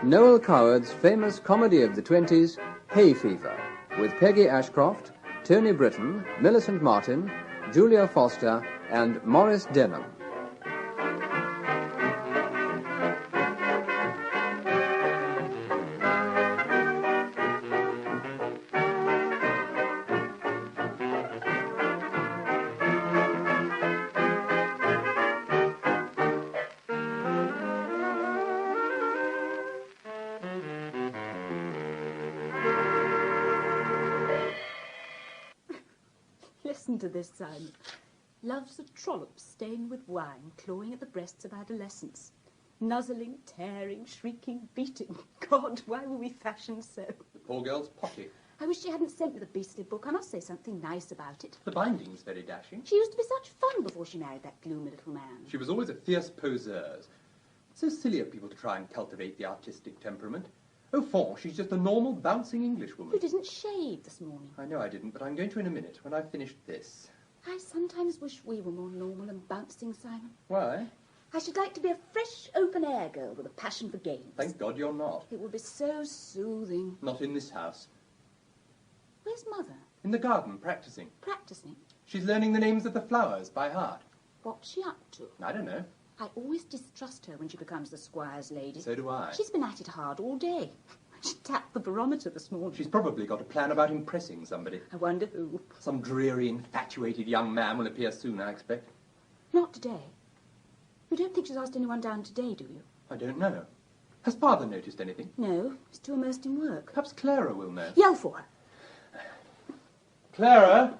Noel Coward's famous comedy of the 20s, Hay Fever, with Peggy Ashcroft, Tony Britton, Millicent Martin, Julia Foster, and Maurice Denham. Listen to this, Simon. Love's a trollop stained with wine, clawing at the breasts of adolescence. Nuzzling, tearing, shrieking, beating. God, why were we fashioned so? The poor girl's potty. I wish she hadn't sent me the beastly book. I must say something nice about it. The binding's very dashing. She used to be such fun before she married that gloomy little man. She was always a fierce poseuse. So silly of people to try and cultivate the artistic temperament. Au fond, she's just a normal, bouncing Englishwoman. You didn't shave this morning. I know I didn't, but I'm going to in a minute, when I've finished this. I sometimes wish we were more normal and bouncing, Simon. Why? I should like to be a fresh, open-air girl with a passion for games. Thank God you're not. It would be so soothing. Not in this house. Where's Mother? In the garden, practising. Practising? She's learning the names of the flowers by heart. What's she up to? I don't know. I always distrust her when she becomes the squire's lady. So do I. She's been at it hard all day. She tapped the barometer this morning. She's probably got a plan about impressing somebody. I wonder who. Some dreary, infatuated young man will appear soon, I expect. Not today. You don't think she's asked anyone down today, do you? I don't know. Has Father noticed anything? No, he's too immersed in work. Perhaps Clara will know. Yell for her. Clara?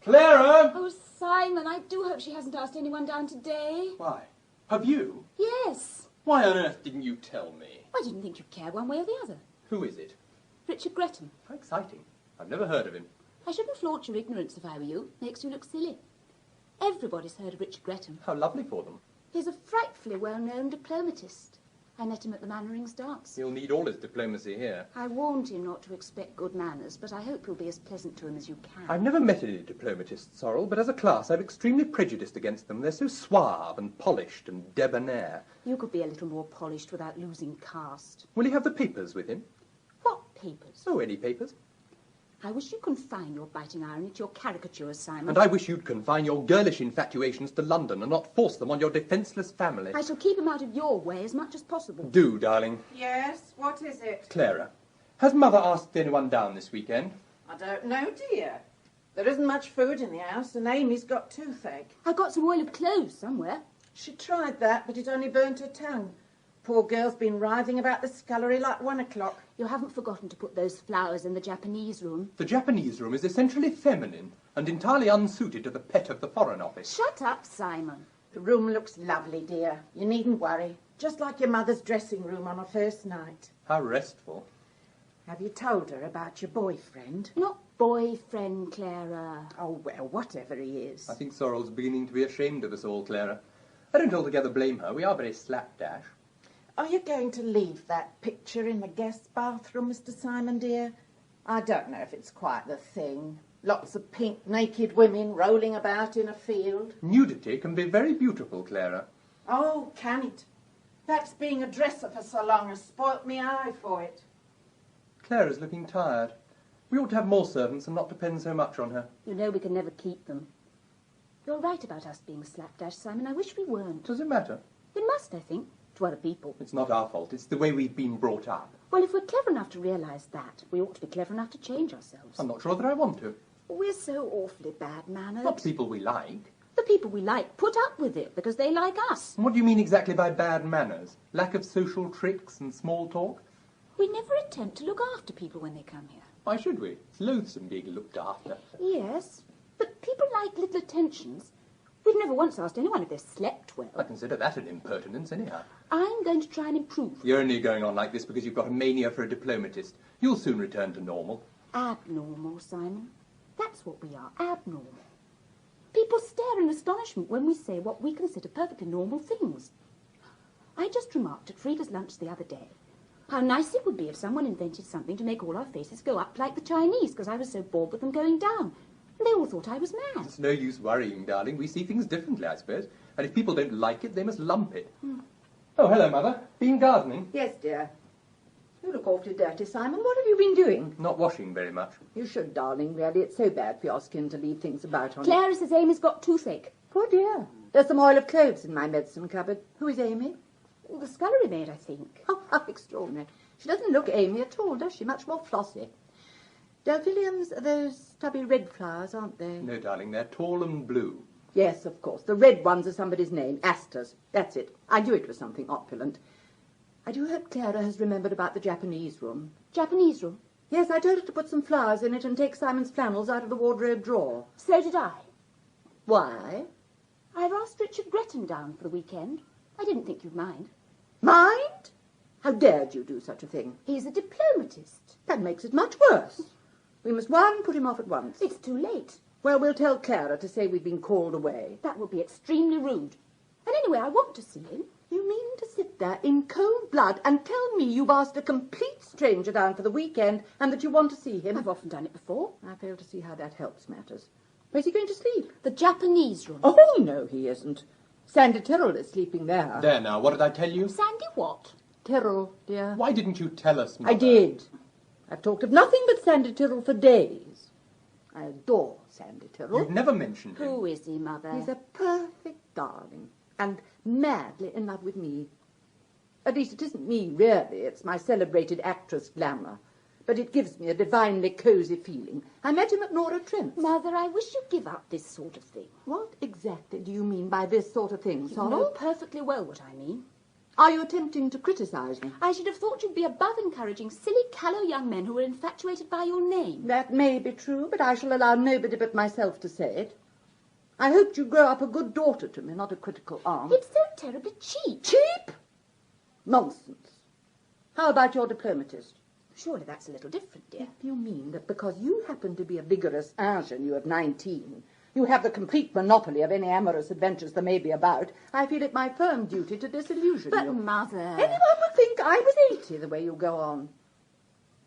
Clara! Oh, Simon, I do hope she hasn't asked anyone down today. Why? Have you? Yes. Why on earth didn't you tell me? I didn't think you'd care one way or the other. Who is it? Richard Greatham. How exciting. I've never heard of him. I shouldn't flaunt your ignorance if I were you. Makes you look silly. Everybody's heard of Richard Greatham. How lovely for them. He's a frightfully well-known diplomatist. I met him at the Mannerings dance. He'll need all his diplomacy here. I warned him not to expect good manners, but I hope you'll be as pleasant to him as you can. I've never met any diplomatists, Sorel, but as a class I'm extremely prejudiced against them. They're so suave and polished and debonair. You could be a little more polished without losing caste. Will he have the papers with him? What papers? Oh, any papers. I wish you'd confine your biting irony to your caricatures, Simon. And I wish you'd confine your girlish infatuations to London and not force them on your defenceless family. I shall keep him out of your way as much as possible. Do, darling. Yes, what is it? Clara, has Mother asked anyone down this weekend? I don't know, dear. There isn't much food in the house, and Amy's got toothache. I've got some oil of cloves somewhere. She tried that, but it only burnt her tongue. Poor girl's been writhing about the scullery like 1 o'clock. You haven't forgotten to put those flowers in the Japanese room. The Japanese room is essentially feminine and entirely unsuited to the pet of the Foreign Office. Shut up, Simon. The room looks lovely, dear. You needn't worry. Just like your mother's dressing room on her first night. How restful. Have you told her about your boyfriend? Not boyfriend, Clara. Oh, well, whatever he is. I think Sorel's beginning to be ashamed of us all, Clara. I don't altogether blame her. We are very slapdash. Are you going to leave that picture in the guest bathroom, Mr. Simon, dear? I don't know if it's quite the thing. Lots of pink, naked women rolling about in a field. Nudity can be very beautiful, Clara. Oh, can it? That's being a dresser for so long has spoilt me eye for it. Clara's looking tired. We ought to have more servants and not depend so much on her. You know we can never keep them. You're right about us being slapdash, Simon. I wish we weren't. Does it matter? It must, I think, to other people. It's not our fault. It's the way we've been brought up. Well, if we're clever enough to realise that, we ought to be clever enough to change ourselves. I'm not sure that I want to. We're so awfully bad-mannered. Not people we like. The people we like put up with it because they like us. And what do you mean exactly by bad manners? Lack of social tricks and small talk? We never attempt to look after people when they come here. Why should we? It's loathsome being looked after. Yes, but people like little attentions. We've never once asked anyone if they've slept well. I consider that an impertinence, anyhow. I'm going to try and improve. You're only going on like this because you've got a mania for a diplomatist. You'll soon return to normal. Abnormal, Simon. That's what we are, abnormal. People stare in astonishment when we say what we consider perfectly normal things. I just remarked at Frida's lunch the other day how nice it would be if someone invented something to make all our faces go up like the Chinese, because I was so bored with them going down. And they all thought I was mad. It's no use worrying, darling. We see things differently, I suppose. And if people don't like it, they must lump it. Oh, hello, Mother. Been gardening? Yes, dear. You look awfully dirty, Simon. What have you been doing? Not washing very much. You should, darling, really. It's so bad for your skin to leave things about on it. Clara says Amy's got toothache. Poor dear. There's some oil of cloves in my medicine cupboard. Who is Amy? Oh, the scullery maid, I think. Oh, how extraordinary. She doesn't look Amy at all, does she? Much more flossy. Delphiniums are those stubby red flowers, aren't they? No, darling, they're tall and blue. Yes, of course. The red ones are somebody's name. Asters. That's it. I knew it was something opulent. I do hope Clara has remembered about the Japanese room. Japanese room? Yes, I told her to put some flowers in it and take Simon's flannels out of the wardrobe drawer. So did I. Why? I've asked Richard Greatham down for the weekend. I didn't think you'd mind. Mind? How dared you do such a thing? He's a diplomatist. That makes it much worse. We must put him off at once. It's too late. Well, we'll tell Clara to say we've been called away. That would be extremely rude. And anyway, I want to see him. You mean to sit there in cold blood and tell me you've asked a complete stranger down for the weekend and that you want to see him? I've often done it before. I fail to see how that helps matters. Where's he going to sleep? The Japanese room. Oh, no, he isn't. Sandy Tyrell is sleeping there. There now, what did I tell you? Sandy what? Tyrell, dear. Why didn't you tell us, Mother? I did. I've talked of nothing but Sandy Tyrell for days. I adore Sandy Tyrell. You've never mentioned him. Who is he, Mother? He's a perfect darling and madly in love with me. At least it isn't me, really. It's my celebrated actress glamour. But it gives me a divinely cosy feeling. I met him at Nora Trent's. Mother, I wish you'd give up this sort of thing. What exactly do you mean by this sort of thing, You Sorel? know perfectly well what I mean. Are you attempting to criticise me? I should have thought you'd be above encouraging silly, callow young men who are infatuated by your name. That may be true, but I shall allow nobody but myself to say it. I hoped you'd grow up a good daughter to me, not a critical aunt. It's so terribly cheap. Cheap? Nonsense. How about your diplomatist? Surely that's a little different, dear. If you mean that because you happen to be a vigorous ingenue of 19, you have the complete monopoly of any amorous adventures there may be about, I feel it my firm duty to disillusion But, you. Mother... Anyone would think I was 80 the way you go on.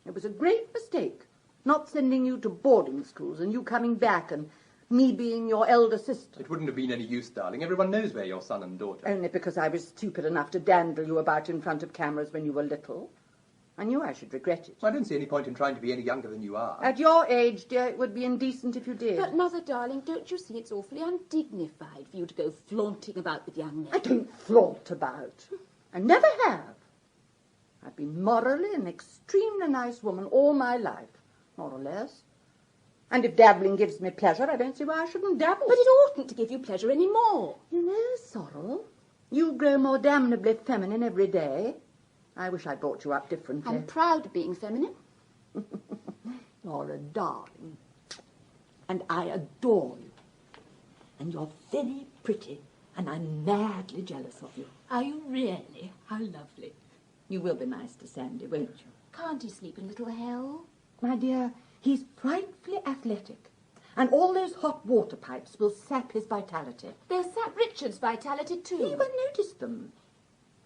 It was a great mistake, not sending you to boarding schools and you coming back and me being your elder sister. It wouldn't have been any use, darling. Everyone knows we're your son and daughter. Only because I was stupid enough to dandle you about in front of cameras when you were little. I knew I should regret it. I don't see any point in trying to be any younger than you are. At your age, dear, it would be indecent if you did. But, Mother, darling, don't you see it's awfully undignified for you to go flaunting about with young men? I don't flaunt about. I never have. I've been morally an extremely nice woman all my life, more or less. And if dabbling gives me pleasure, I don't see why I shouldn't dabble. But it oughtn't to give you pleasure any more. You know, Sorel, you grow more damnably feminine every day. I wish I brought you up differently. I'm proud of being feminine. You're a darling. And I adore you. And you're very pretty, and I'm madly jealous of you. Are you really? How lovely. You will be nice to Sandy, won't you? Can't he sleep in little hell? My dear, he's frightfully athletic. And all those hot water pipes will sap his vitality. They'll sap Richard's vitality too. You won't notice them.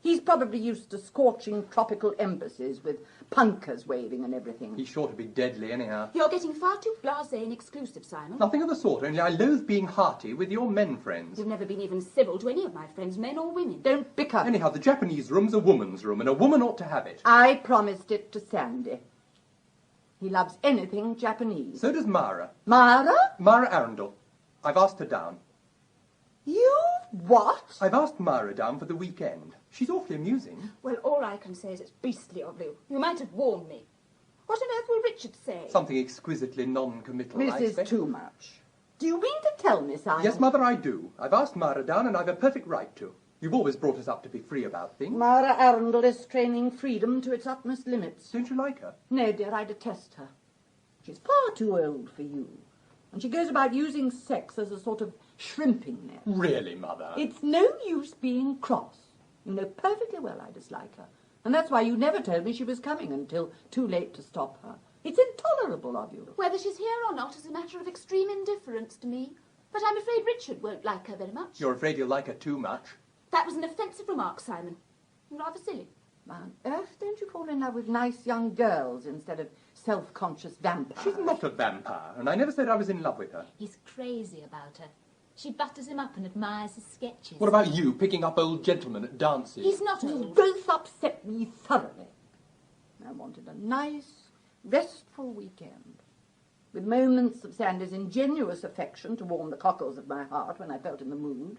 He's probably used to scorching tropical embassies with punkahs waving and everything. He's sure to be deadly, anyhow. You're getting far too blasé and exclusive, Simon. Nothing of the sort, only I loathe being hearty with your men friends. You've never been even civil to any of my friends, men or women. Don't bicker. Anyhow, the Japanese room's a woman's room, and a woman ought to have it. I promised it to Sandy. He loves anything Japanese. So does Mara. Mara? Mara Arundel. I've asked her down. You what? I've asked Mara down for the weekend. She's awfully amusing. Well, all I can say is it's beastly of you. You might have warned me. What on earth will Richard say? Something exquisitely non-committal, I This is expect. too much. Do you mean to tell me, Simon? Yes, Mother, I do. I've asked Mara down, and I've a perfect right to. You've always brought us up to be free about things. Mara Arundel is training freedom to its utmost limits. Don't you like her? No, dear, I detest her. She's far too old for you. And she goes about using sex as a sort of shrimping net. Really, Mother? It's no use being cross. You know perfectly well I dislike her. And that's why you never told me she was coming until too late to stop her. It's intolerable of you. Whether she's here or not is a matter of extreme indifference to me. But I'm afraid Richard won't like her very much. You're afraid he'll like her too much? That was an offensive remark, Simon. Rather silly. Why on earth don't you fall in love with nice young girls instead of self-conscious vampires? She's not a vampire, and I never said I was in love with her. He's crazy about her. She butters him up and admires his sketches. What about you, picking up old gentlemen at dances? He's not You old. both upset me thoroughly. I wanted a nice, restful weekend, with moments of Sandy's ingenuous affection to warm the cockles of my heart when I felt in the mood.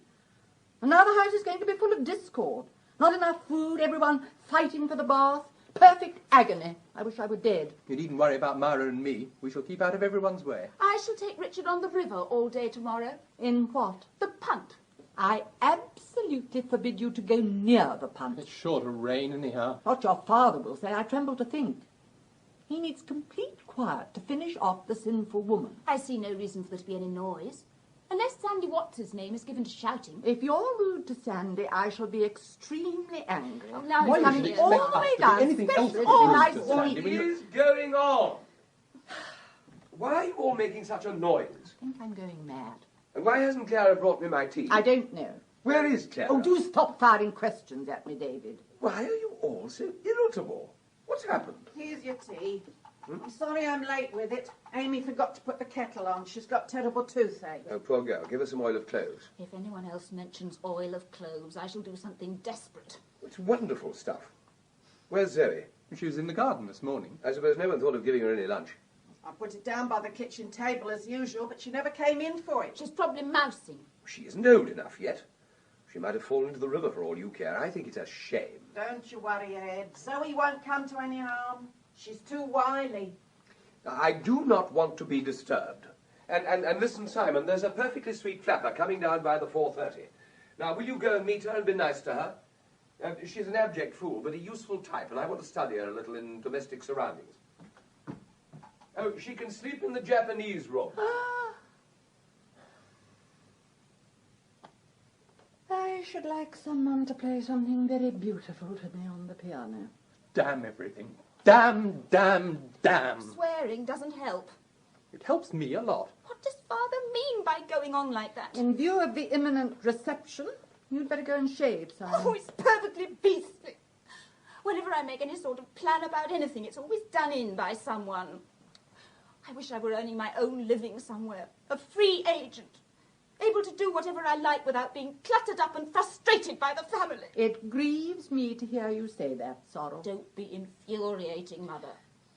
And now the house is going to be full of discord. Not enough food, everyone fighting for the bath. Perfect agony. I wish I were dead. You needn't worry about Myra and me. We shall keep out of everyone's way. I shall take Richard on the river all day tomorrow. In what? The punt. I absolutely forbid you to go near the punt. It's sure to rain anyhow. What your father will say, I tremble to think. He needs complete quiet to finish off the sinful woman. I see no reason for there to be any noise. Unless Sandy What's-his-name is given to shouting. If you're rude to Sandy, I shall be extremely angry. Oh, now Why he's you coming should here. all expect the us way to be down, anything else especially but all rude nice to boys. Sandy What when you- is going on? Why are you all making such a noise? I think I'm going mad. And why hasn't Clara brought me my tea? I don't know. Where is Clara? Oh, do stop firing questions at me, David. Why are you all so irritable? What's happened? Here's your tea. I'm sorry I'm late with it. Amy forgot to put the kettle on. She's got terrible toothache. Oh, poor girl. Give her some oil of cloves. If anyone else mentions oil of cloves, I shall do something desperate. It's wonderful stuff. Where's Zoe? She was in the garden this morning. I suppose no one thought of giving her any lunch. I put it down by the kitchen table as usual, but she never came in for it. She's probably mousing. She isn't old enough yet. She might have fallen into the river for all you care. I think it's a shame. Don't you worry, Ed. Zoe won't come to any harm. She's too wily. I do not want to be disturbed. And listen, Simon, there's a perfectly sweet flapper coming down by the 4:30. Now, will you go and meet her and be nice to her? She's an abject fool, but a useful type, and I want to study her a little in domestic surroundings. Oh, she can sleep in the Japanese room. I should like someone to play something very beautiful to me on the piano. Damn everything. Damn, damn, damn. Swearing doesn't help. It helps me a lot. What does Father mean by going on like that? In view of the imminent reception, you'd better go and shave, Simon. Oh, it's perfectly beastly. Whenever I make any sort of plan about anything, it's always done in by someone. I wish I were earning my own living somewhere. A free agent. Able to do whatever I like without being cluttered up and frustrated by the family. It grieves me to hear you say that, Sorel. Don't be infuriating, Mother.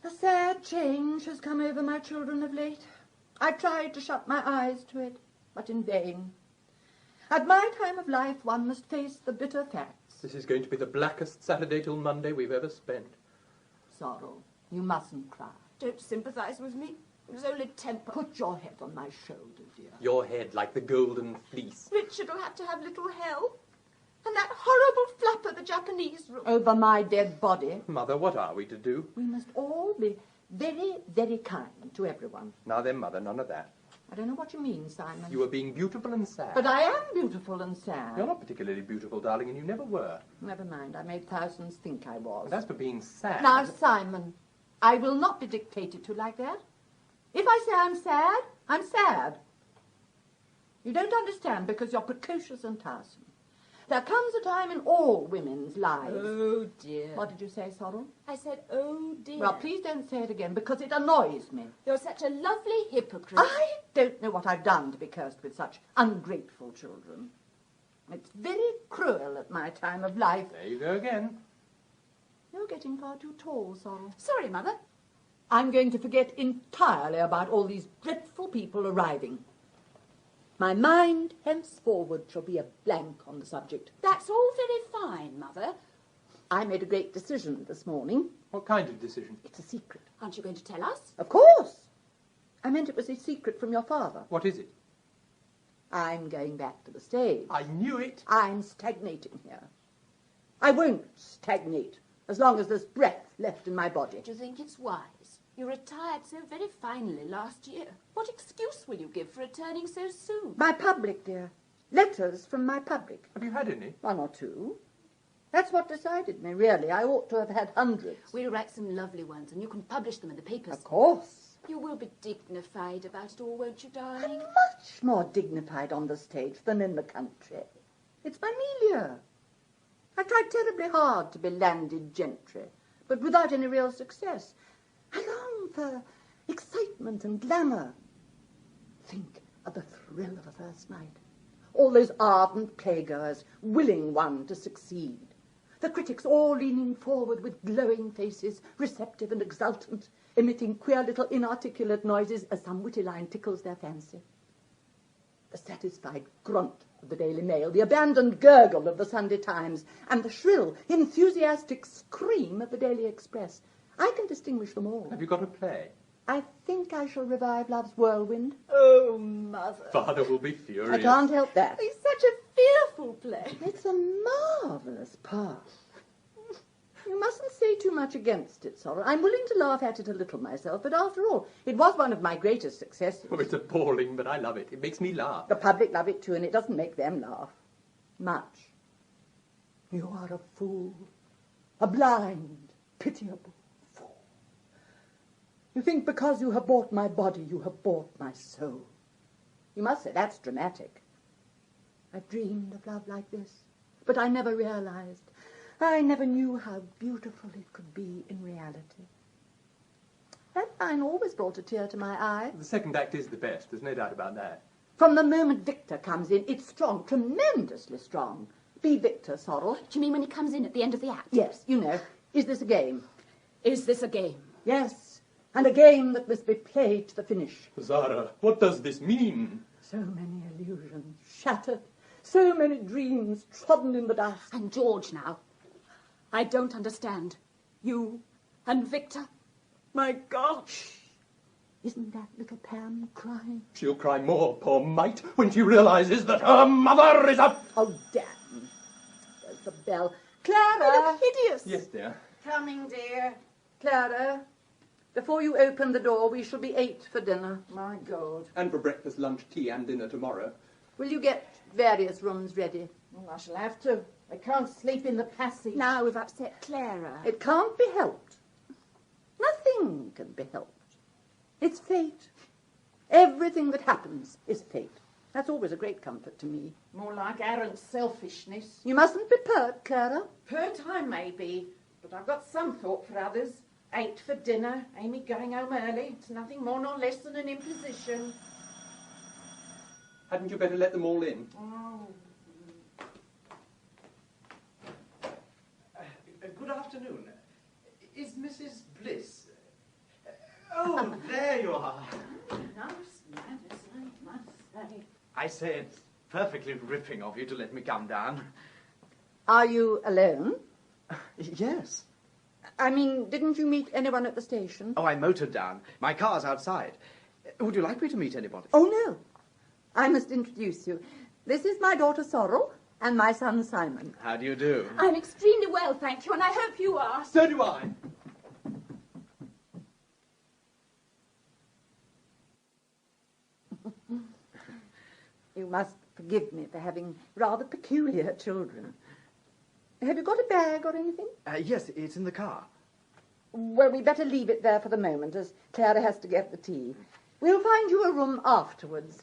A sad change has come over my children of late. I tried to shut my eyes to it, but in vain. At my time of life, one must face the bitter facts. This is going to be the blackest Saturday till Monday we've ever spent. Sorel, you mustn't cry. Don't sympathise with me. It was only temper. Put your head on my shoulder, dear. Your head like the golden fleece. Richard will have to have little help. And that horrible flapper, the Japanese room. Over my dead body. Mother, what are we to do? We must all be very, very kind to everyone. Now then, Mother, none of that. I don't know what you mean, Simon. You are being beautiful and sad. But I am beautiful and sad. You're not particularly beautiful, darling, and you never were. Never mind, I made thousands think I was. And as for being sad... Now, Simon, I will not be dictated to like that. If I say I'm sad, I'm sad. You don't understand because you're precocious and tiresome. There comes a time in all women's lives... Oh, dear. What did you say, Sorel? I said, oh, dear. Well, please don't say it again because it annoys me. You're such a lovely hypocrite. I don't know what I've done to be cursed with such ungrateful children. It's very cruel at my time of life. There you go again. You're getting far too tall, Sorel. Sorry, Mother. I'm going to forget entirely about all these dreadful people arriving. My mind henceforward shall be a blank on the subject. That's all very fine, Mother. I made a great decision this morning. What kind of decision? It's a secret. Aren't you going to tell us? Of course. I meant it was a secret from your father. What is it? I'm going back to the stage. I knew it. I'm stagnating here. I won't stagnate as long as there's breath left in my body. Do you think it's wise? You retired so very finely last year. What excuse will you give for returning so soon? My public, dear. Letters from my public. Have you had any? One or two. That's what decided me, really. I ought to have had hundreds. We'll write some lovely ones and you can publish them in the papers. Of course. You will be dignified about it all, won't you, I'm darling? much more dignified on the stage than in the country. It's my milieu. I've tried terribly hard to be landed gentry, but without any real success. I long for excitement and glamour. Think of the thrill of a first night. All those ardent playgoers, willing one to succeed. The critics all leaning forward with glowing faces, receptive and exultant, emitting queer little inarticulate noises as some witty line tickles their fancy. The satisfied grunt of the Daily Mail, the abandoned gurgle of the Sunday Times, and the shrill, enthusiastic scream of the Daily Express. I can distinguish them all. Have you got a play? I think I shall revive Love's Whirlwind. Oh, Mother. Father will be furious. I can't help that. It's such a fearful play. It's a marvellous part. You mustn't say too much against it, Sorel. I'm willing to laugh at it a little myself, but after all, it was one of my greatest successes. Oh, it's appalling, but I love it. It makes me laugh. The public love it too, and it doesn't make them laugh. Much. You are a fool. A blind, pitiable fool. You think because you have bought my body, you have bought my soul. You must say that's dramatic. I've dreamed of love like this, but I never realized. I never knew how beautiful it could be in reality. That line always brought a tear to my eye. The second act is the best, there's no doubt about that. From the moment Victor comes in, it's strong, tremendously strong. Be Victor, Sorel. Do you mean when he comes in at the end of the act? Yes, you know. Is this a game? Is this a game? Yes, and a game that must be played to the finish. Zara, what does this mean? So many illusions shattered, so many dreams trodden in the dust. And George now. I don't understand. You and Victor. My gosh. Isn't that little Pam crying? She'll cry more, poor mite, when she realises that her mother is a... Oh, damn. There's the bell. Clara! You look hideous. Yes, dear. Coming, dear. Clara, before you open the door, we shall be 8 for dinner. My God. And for breakfast, lunch, tea and dinner tomorrow. Will you get various rooms ready? Well, I shall have to. I can't sleep in the passage. Now we've upset Clara. It can't be helped. Nothing can be helped. It's fate. Everything that happens is fate. That's always a great comfort to me. More like arrant selfishness. You mustn't be pert, Clara. Pert I may be, but I've got some thought for others. 8 for dinner, Amy going home early. It's nothing more nor less than an imposition. Hadn't you better let them all in? Oh. Good afternoon. Is Mrs. Bliss... Oh, there you are. Nice manners, I must say. I say it's perfectly ripping of you to let me come down. Are you alone? Yes. I mean, didn't you meet anyone at the station? Oh, I motored down. My car's outside. Would you like me to meet anybody? Oh, no. I must introduce you. This is my daughter Sorel and my son Simon. How do you do? I'm extremely well, thank you, and I hope you are. So do I. You must forgive me for having rather peculiar children. Have you got a bag or anything? Yes, it's in the car. Well, we better leave it there for the moment, as Clara has to get the tea. We'll find you a room afterwards.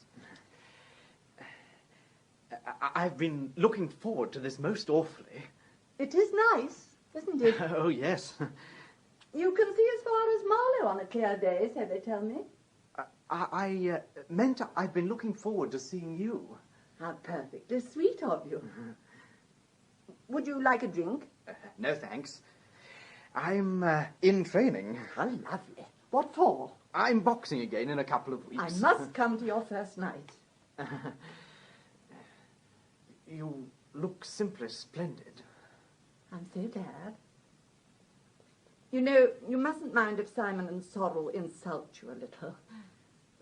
I've been looking forward to this most awfully. It is nice, isn't it? Oh, yes. You can see as far as Marlow on a clear day, so they tell me. I meant I've been looking forward to seeing you. How perfectly sweet of you. Would you like a drink? No, thanks. I'm in training. How lovely. What for? I'm boxing again in a couple of weeks. I must come to your first night. You look simply splendid. I'm so glad. You know, you mustn't mind if Simon and Sorel insult you a little.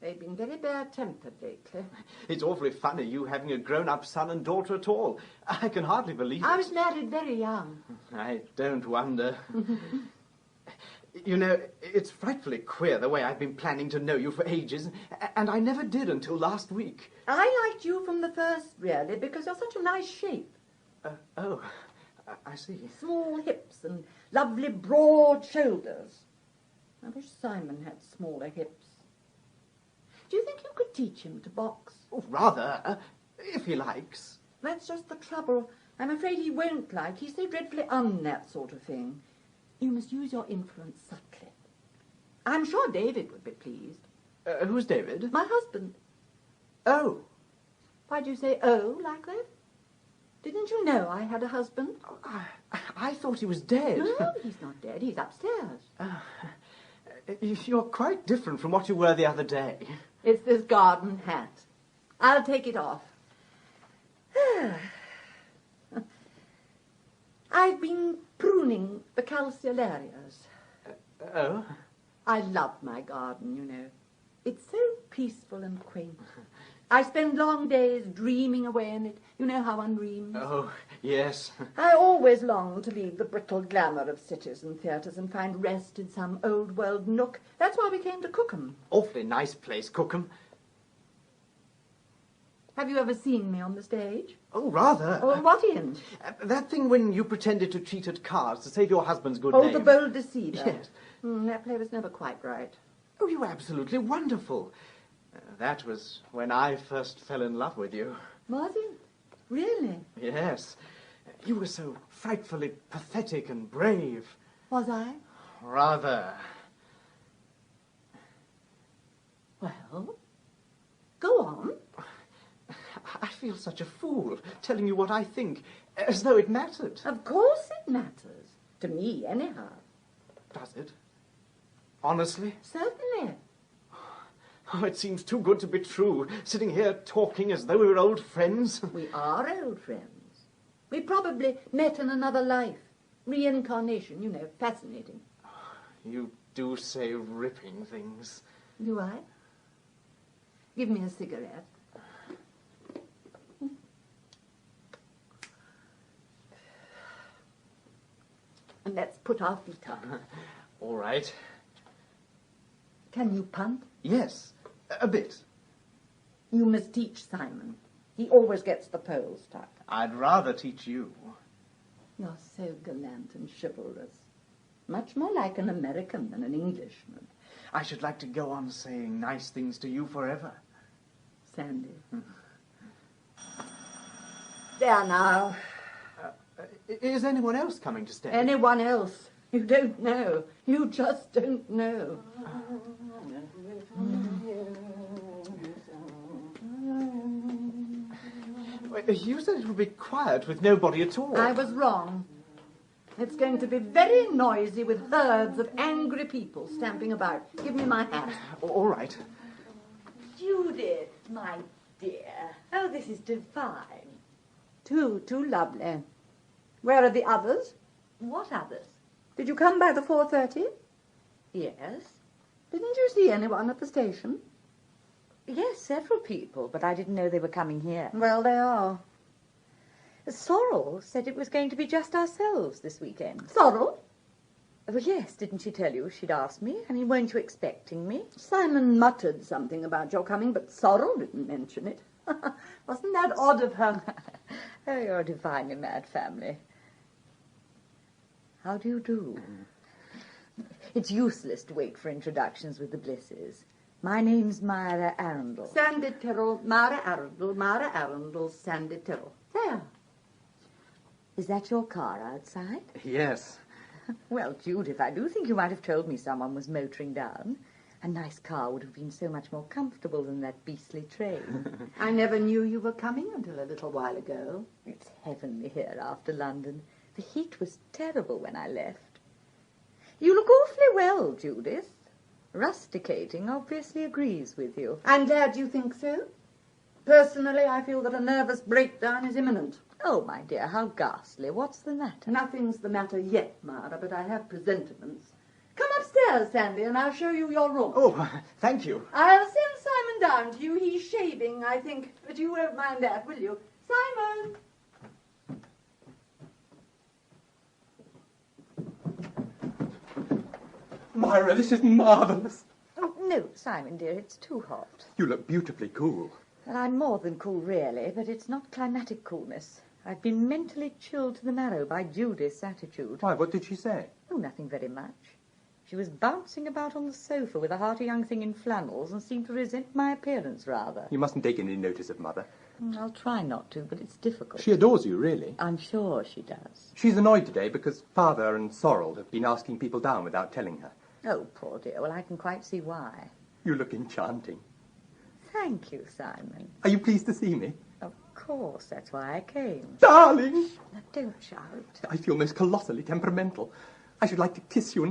They've been very bad-tempered lately. It's awfully funny, you having a grown-up son and daughter at all. I can hardly believe it. I was married very young. I don't wonder. You know, it's frightfully queer the way I've been planning to know you for ages, and I never did until last week. I liked you from the first, really, because you're such a nice shape. I see. Small hips and lovely broad shoulders. I wish Simon had smaller hips. Do you think you could teach him to box? Oh, rather, if he likes. That's just the trouble. I'm afraid he won't like. He's so dreadfully that sort of thing. You must use your influence subtly. I'm sure David would be pleased. Who's David? My husband. Oh. Why do you say oh like that? Didn't you know I had a husband? Oh, I thought he was dead. No, he's not dead. He's upstairs. You're quite different from what you were the other day. It's this garden hat. I'll take it off. I've been pruning the calceolarias. Oh? I love my garden, you know. It's so peaceful and quaint. I spend long days dreaming away in it. You know how one dreams? Oh, yes. I always long to leave the brittle glamour of cities and theatres and find rest in some old-world nook. That's why we came to Cookham. Awfully nice place, Cookham. Have you ever seen me on the stage? Oh, rather. Oh, what in? That thing when you pretended to cheat at cards to save your husband's good Oh, name. The Bold Deceiver. Yes. That play was never quite right. Oh, you were absolutely wonderful. That was when I first fell in love with you. Was it? Really? Yes. You were so frightfully pathetic and brave. Was I? Rather. Well, go on. I feel such a fool telling you what I think, as though it mattered. Of course it matters. To me, anyhow. Does it? Honestly? Certainly. Oh, it seems too good to be true, sitting here talking as though we were old friends. We are old friends. We probably met in another life. Reincarnation, you know, fascinating. You do say ripping things. Do I? Give me a cigarette. And let's put our feet up. All right. Can you punt? Yes, a bit. You must teach Simon. He always gets the poles stuck. I'd rather teach you. You're so gallant and chivalrous. Much more like an American than an Englishman. I should like to go on saying nice things to you forever. Sandy. There now. Is anyone else coming to stay? Anyone else? You don't know. You just don't know. You said it would be quiet with nobody at all. I was wrong. It's going to be very noisy with herds of angry people stamping about. Give me my hat. All right. Judith, my dear. Oh, this is divine. Too lovely. Where are the others? What others? Did you come by the 4:30? Yes. Didn't you see anyone at the station? Yes, several people, but I didn't know they were coming here. Well, they are. Sorel said it was going to be just ourselves this weekend. Sorel? Well, yes, didn't she tell you she'd asked me? I mean, weren't you expecting me? Simon muttered something about your coming, but Sorel didn't mention it. Wasn't that odd of her? Oh, you're a divinely mad family. How do you do? It's useless to wait for introductions with the Blisses. My name's Myra Arundel. Sandy Tyrell, Mara Arundel, Sandy Tyrell. There. Is that your car outside? Yes. Well, Judith, I do think you might have told me someone was motoring down. A nice car would have been so much more comfortable than that beastly train. I never knew you were coming until a little while ago. It's heavenly here after London. The heat was terrible when I left. You look awfully well, Judith. Rusticating obviously agrees with you. I'm glad you think so. Personally, I feel that a nervous breakdown is imminent. Oh, my dear, how ghastly. What's the matter? Nothing's the matter yet, Mara, but I have presentiments. Come upstairs, Sandy, and I'll show you your room. Oh, thank you. I'll send Simon down to you. He's shaving, I think, but you won't mind that, will you? Simon! Myra, this is marvellous. Oh, no, Simon, dear, it's too hot. You look beautifully cool. Well, I'm more than cool, really, but it's not climatic coolness. I've been mentally chilled to the marrow by Judith's attitude. Why, what did she say? Oh, nothing very much. She was bouncing about on the sofa with a hearty young thing in flannels and seemed to resent my appearance, rather. You mustn't take any notice of Mother. I'll try not to, but it's difficult. She adores you, really. I'm sure she does. She's annoyed today because Father and Sorel have been asking people down without telling her. Oh, poor dear. Well, I can quite see why. You look enchanting. Thank you, Simon. Are you pleased to see me? Oh, course, that's why I came. Darling! Now, don't shout. I feel most colossally temperamental. I should like to kiss you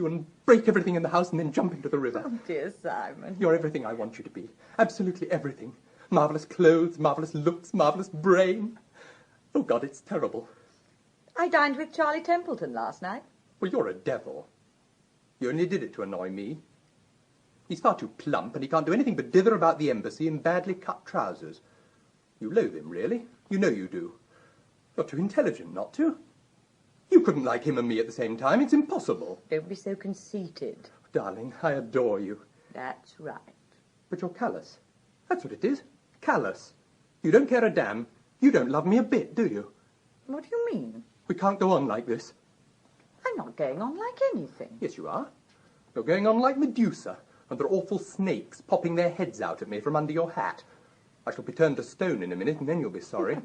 and break everything in the house and then jump into the river. Oh, dear Simon. You're everything I want you to be. Absolutely everything. Marvellous clothes, marvellous looks, marvellous brain. Oh, God, it's terrible. I dined with Charlie Templeton last night. Well, you're a devil. You only did it to annoy me. He's far too plump, and he can't do anything but dither about the embassy in badly cut trousers. You loathe him, really. You know you do. You're too intelligent not to. You couldn't like him and me at the same time. It's impossible. Don't be so conceited. Darling, I adore you. That's right. But you're callous. That's what it is. Callous. You don't care a damn. You don't love me a bit, do you? What do you mean? We can't go on like this. I'm not going on like anything. Yes, you are. You're going on like Medusa, and there are awful snakes popping their heads out at me from under your hat. I shall be turned to stone in a minute, and then you'll be sorry.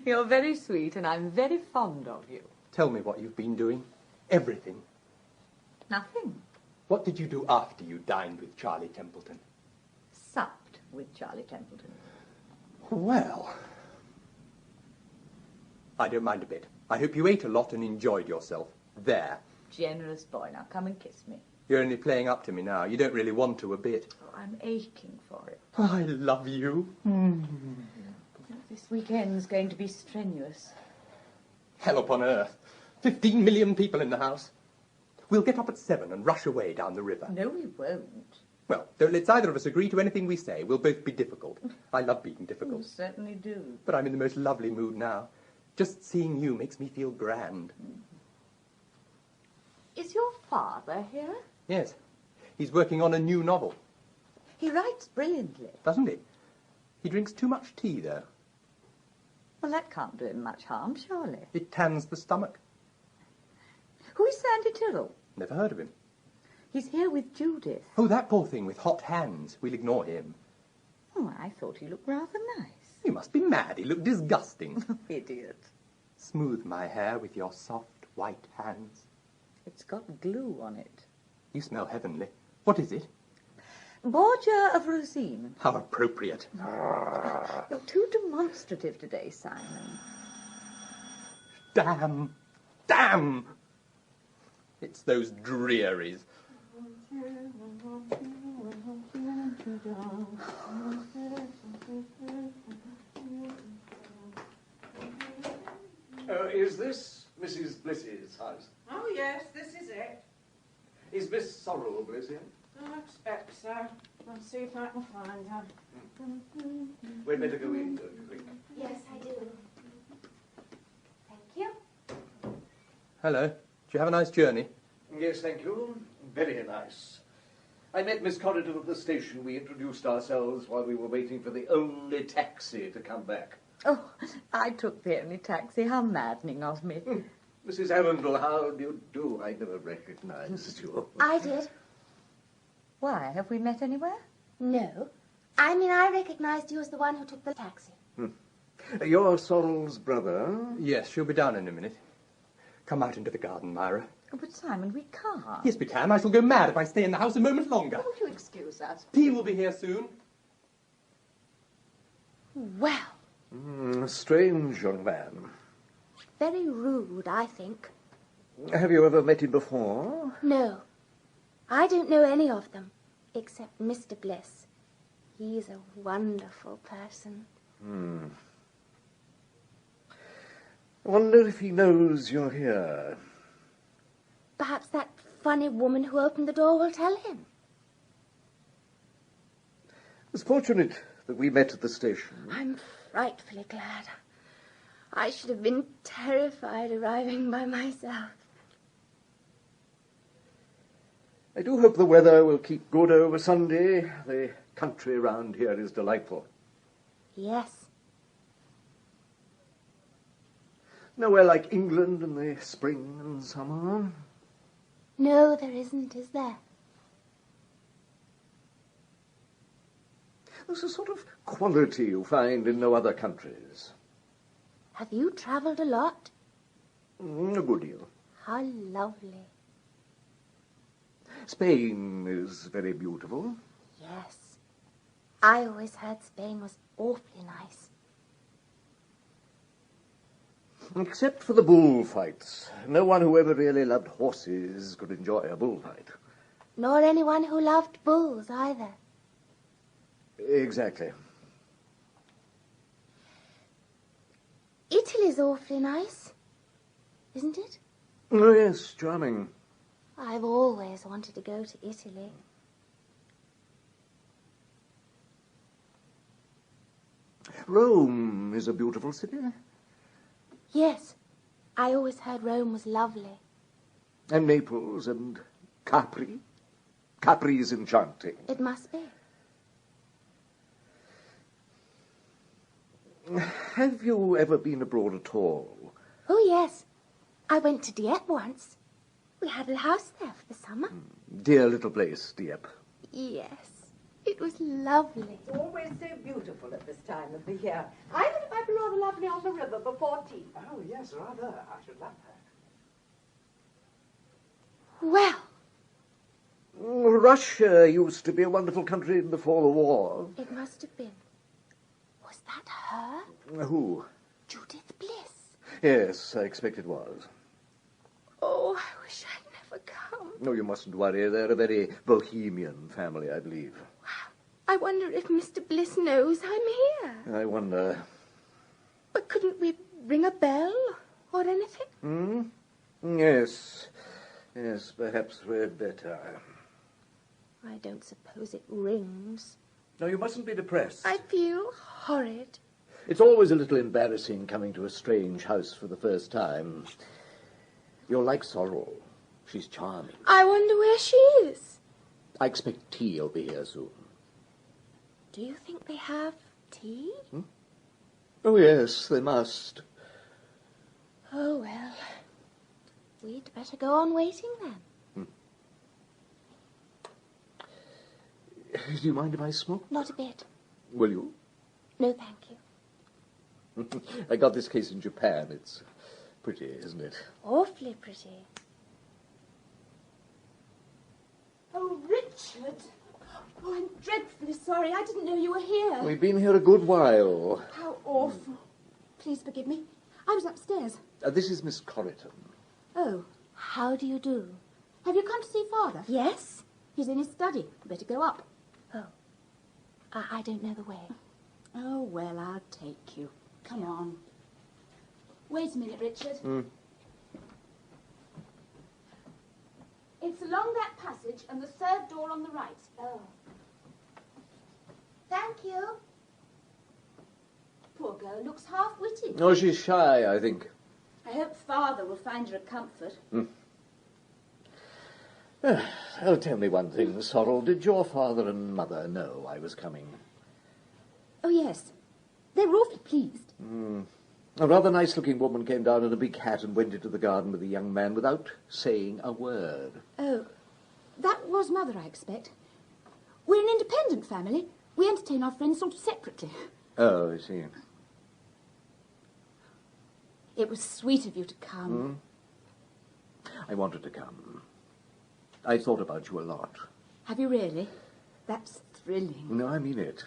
You're very sweet, and I'm very fond of you. Tell me what you've been doing. Everything. Nothing. What did you do after you dined with Charlie Templeton? Supped with Charlie Templeton. Well, I don't mind a bit. I hope you ate a lot and enjoyed yourself. There. Generous boy. Now come and kiss me. You're only playing up to me now. You don't really want to a bit. Oh, I'm aching for it. I love you. This weekend's going to be strenuous. Hell upon earth. 15 million people in the house. We'll get up at 7 and rush away down the river. No, we won't. Well, don't let's either of us agree to anything we say. We'll both be difficult. I love being You difficult. certainly do. But I'm in the most lovely mood now. Just seeing you makes me feel grand. Is your father here? Yes. He's working on a new novel, He writes brilliantly. doesn't he? He drinks too much tea, though. Well, that can't do him much harm, surely. It tans the stomach. Who is Sandy Tyrrell? Never heard of him. He's here with Judith. Oh, that poor thing with hot hands. We'll ignore him. Oh, I thought he looked rather nice. You must be mad. He looked disgusting. Idiot. Smooth my hair with your soft, white hands. It's got glue on it. You smell heavenly. What is it? Borgia of Rosine. How appropriate. You're too demonstrative today, Simon. Damn. Damn. It's those drearies. Is this Mrs. Bliss's house? Oh, yes, this is it. Is Miss Sorel Bliss in? I expect so. I'll see if I can find her. We'd better go in, don't you think? Yes, I do. Thank you. Hello. Did you have a nice journey? Yes, thank you. Very nice. I met Miss Coryton at the station. We introduced ourselves while we were waiting for the only taxi to come back. Oh, I took the only taxi. How maddening of me. Mrs. Arundel, how do you do? I never recognized you. I did. Why, have we met anywhere? No. I mean, I recognized you as the one who took the taxi. You're Sorel's brother? Yes, she'll be down in a minute. Come out into the garden, Myra. Oh, but Simon, we can't. Yes, we can. I shall go mad if I stay in the house a moment longer. Won't you excuse us? Tea will be here soon. Well, Strange young man. very rude, I think. Have you ever met him before? No. I don't know any of them, except Mr. Bliss. He's a wonderful person. I wonder if he knows you're here. Perhaps that funny woman who opened the door will tell him. It's fortunate that we met at the station. I'm frightfully glad. I should have been terrified arriving by myself. I do hope the weather will keep good over Sunday. The country round here is delightful. Yes. Nowhere like England in the spring and summer. No, there isn't, is there? There's a sort of quality you find in no other countries. Have you travelled a lot? A good deal. How lovely. Spain is very beautiful. Yes. I always heard Spain was awfully nice. Except for the bullfights. No one who ever really loved horses could enjoy a bullfight. Nor anyone who loved bulls, either. Exactly. Italy's awfully nice, isn't it? Oh, yes, charming. I've always wanted to go to Italy. Rome is a beautiful city. Yes, I always heard Rome was lovely. And Naples and Capri. Capri's enchanting. It must be. Have you ever been abroad at all? Oh, yes. I went to Dieppe once. We had a house there for the summer. Dear little place, Dieppe. Yes, it was lovely. It's always so beautiful at this time of the year. I thought it might be rather lovely on the river before tea. Oh, yes, rather. I should love that. Well, Russia used to be a wonderful country before the war. it must have been. Was that her? Who? Judith Bliss. Yes, I expect it was. Oh, I wish I'd never come. No, you mustn't worry. They're a very bohemian family, I believe. I wonder if Mr. Bliss knows I'm here. I wonder. But couldn't we ring a bell or anything? Yes. Yes, perhaps we'd better. I don't suppose it rings. No, you mustn't be depressed. I feel horrid. It's always a little embarrassing coming to a strange house for the first time. You're like Sorel. She's charming. I wonder where she is. I expect tea will be here soon. Do you think they have tea? Oh, yes, they must. Oh, well. We'd better go on waiting then. Do you mind if I smoke? Not a bit. Will you? No, thank you. I got this case in Japan. It's pretty, isn't it? Awfully pretty. Oh, Richard. Oh, I'm dreadfully sorry. I didn't know you were here. We've been here a good while. How awful. Please forgive me. I was upstairs. This is Miss Coryton. Oh, How do you do? have you come to see Father? Yes? He's in his study. You better go up. Oh, I don't know the way. Oh, well, I'll take you. Come on. Wait a minute, Richard. It's along that passage and the third door on the right. Oh. Thank you. Poor girl looks half-witted. Oh, she's shy, I think. I hope Father will find her a comfort. Oh, tell me one thing, Sorel. Did your father and mother know I was coming? Oh, yes. They were awfully pleased. A rather nice-looking woman came down in a big hat and went into the garden with a young man without saying a word. Oh, that was Mother, I expect. We're an independent family. We entertain our friends sort of separately. Oh, I see. It was sweet of you to come. I wanted to come. I thought about you a lot. Have you really? That's thrilling. No, I mean it.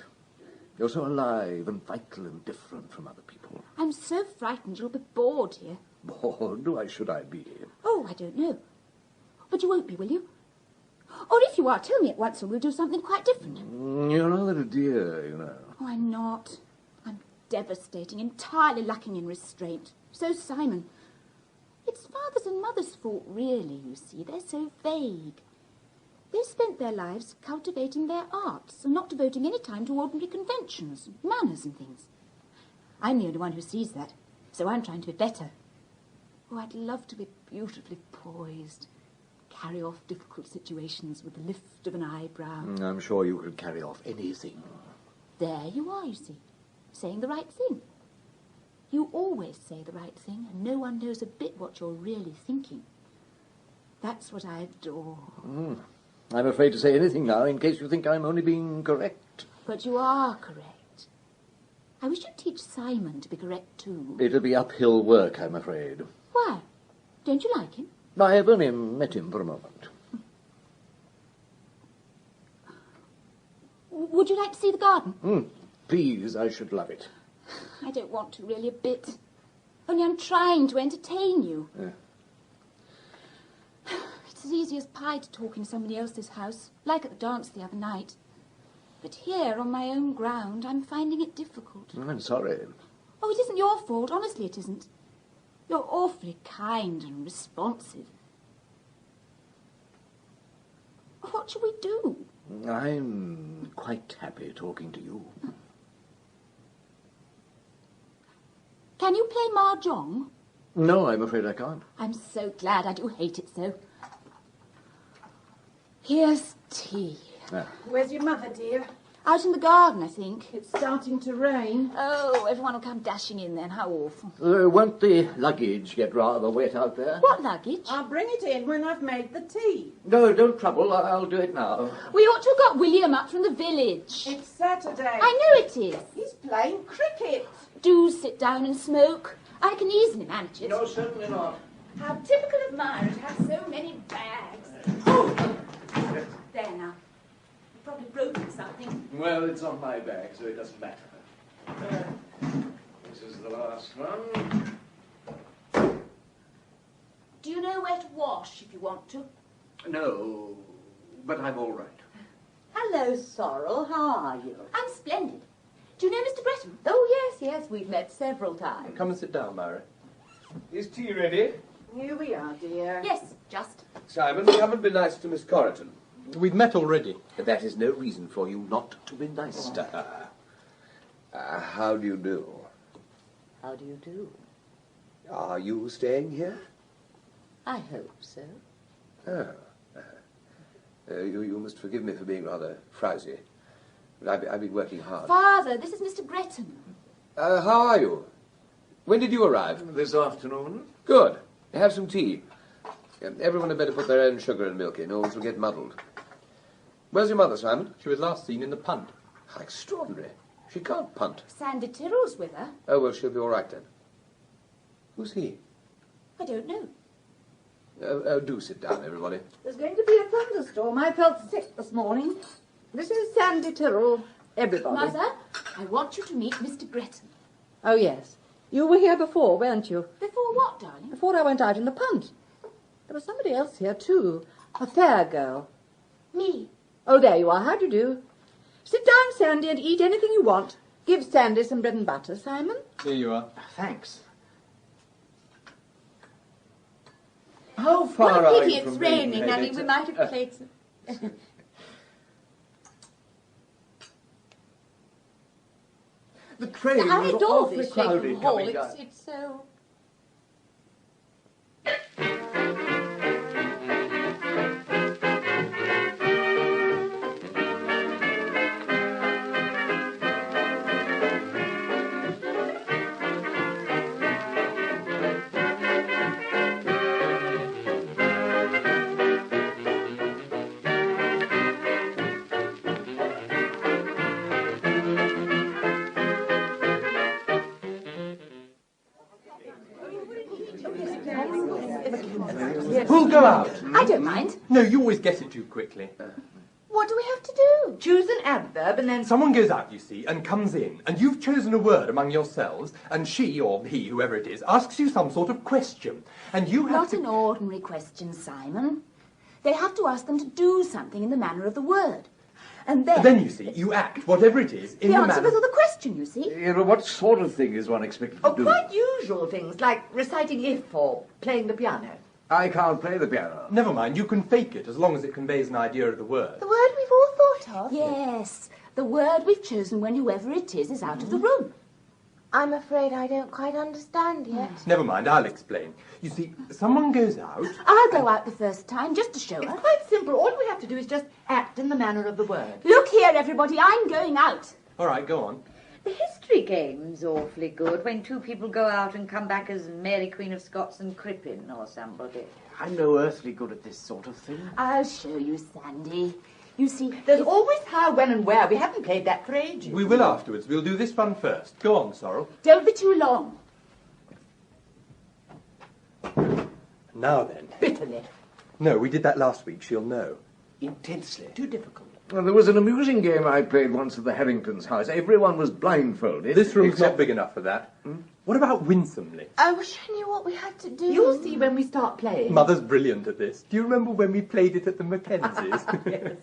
You're so alive and vital and different from other people. I'm so frightened you'll be bored here. Bored? Why should I be? Oh, I don't know. But you won't be, will you? Or if you are, tell me at once and we'll do something quite different. You're rather a dear, you know. Oh, I'm not. I'm devastating, entirely lacking in restraint. So's Simon. It's Father's and Mother's fault, really, you see. They're so vague. They've spent their lives cultivating their arts and not devoting any time to ordinary conventions, manners and things. I'm the only one who sees that, so I'm trying to be better. Oh, I'd love to be beautifully poised, carry off difficult situations with the lift of an eyebrow. I'm sure you could carry off anything. There you are, you see, saying the right thing. You always say the right thing, and no one knows a bit what you're really thinking. That's what I adore. I'm afraid to say anything now, in case you think I'm only being correct. But you are correct. I wish you'd teach Simon to be correct, too. It'll be uphill work, I'm afraid. Why? Don't you like him? I've only met him for a moment. Would you like to see the garden? Please, I should love it. I don't want to, really, a bit. Only I'm trying to entertain you. It's as easy as pie to talk in somebody else's house, like at the dance the other night. But here, on my own ground, I'm finding it difficult. I'm sorry. Oh, it isn't your fault. Honestly, it isn't. You're awfully kind and responsive. What shall we do? I'm quite happy talking to you. Can you play mahjong? No, I'm afraid I can't. I'm so glad. I do hate it so. Here's tea. Where's your mother, dear? Out in the garden, I think. It's starting to rain. Oh, everyone will come dashing in then. How awful. Won't the luggage get rather wet out there? What luggage? I'll bring it in when I've made the tea. No, don't trouble. I'll do it now. We ought to have got William up from the village. It's Saturday. I know it is. He's playing cricket. Do sit down and smoke. I can easily manage it. No, certainly not. How typical of Myra to have so many bags. Oh! There now. You've probably broken something. Well, it's on my bag, so it doesn't matter. This is the last one. Do you know where to wash if you want to? No, but I'm all right. Hello, Sorel. How are you? I'm splendid. Do you know Mr. Britton? Oh, yes, we've met several times. Come and sit down, Marie. Is tea ready? Here we are, dear. Yes, just. Simon, you haven't been nice to Miss Coryton. We've met already. That is no reason for you not to be nice to her. How do you do? How do you do? Are you staying here? I hope so. You must forgive me for being rather frowsy. But I've been working hard. Father, this is Mr. Britton. How are you? When did you arrive? This afternoon? Good. Have some tea. Everyone had better put their own sugar and milk in, or it'll get muddled. Where's your mother, Simon? She was last seen in the punt. How extraordinary. She can't punt. Sandy Tyrrell's with her. Oh, well, she'll be all right then. Who's he? I don't know. Do sit down, everybody. There's going to be a thunderstorm. I felt sick this morning. This is Sandy Tyrrell. Everybody. Mother, I want you to meet Mr. Britton. Oh, yes. You were here before, weren't you? Before what, darling? Before I went out in the punt. There was somebody else here, too. A fair girl. Me. Oh, there you are. How do you do? Sit down, Sandy, and eat anything you want. Give Sandy some bread and butter, Simon. Here you are. Thanks. How far What are a pity you it's from being raining, ready Nanny. to- We might have played some... The train I was adore awfully this crowded Shakeham Hall. coming down. It's so... Who'll go out? I don't mind. No, you always guess it too quickly. What do we have to do? Choose an adverb and then... Someone goes out, you see, and comes in, and you've chosen a word among yourselves, and she, or he, whoever it is, asks you some sort of question, and you have Not to... an ordinary question, Simon. They have to ask them to do something in the manner of the word. And then... Then, you see, you act, whatever it is, in the the answer manner... to the question, you see. Yeah, but what sort of thing is one expected to Oh, do? quite usual things, like reciting if or playing the piano. I can't play the piano. Never mind, you can fake it, as long as it conveys an idea of the word. The word we've all thought of? Yes, the word we've chosen when whoever it is out of the room. I'm afraid I don't quite understand yet. Never mind, I'll explain. You see, someone goes out... I'll go out the first time, just to show It's her. quite simple. All we have to do is just act in the manner of the word. Look here, everybody, I'm going out. All right, go on. The history game's awfully good when two people go out and come back as Mary Queen of Scots and Crippen or somebody. I'm no earthly good at this sort of thing. I'll show you, Sandy. You see, There's always how, when, and where. We haven't played that for ages. We will afterwards. We'll do this one first. Go on, Sorel. Don't be too long. Now then. Bitterly. No, we did that last week. She'll know. Intensely. Too difficult. Well, there was an amusing game I played once at the Harringtons' house. Everyone was blindfolded. This room's not big enough for that. What about winsomely? I wish I knew what we had to do. You'll see when we start playing. Mother's brilliant at this. Do you remember when we played it at the Mackenzies? Yes.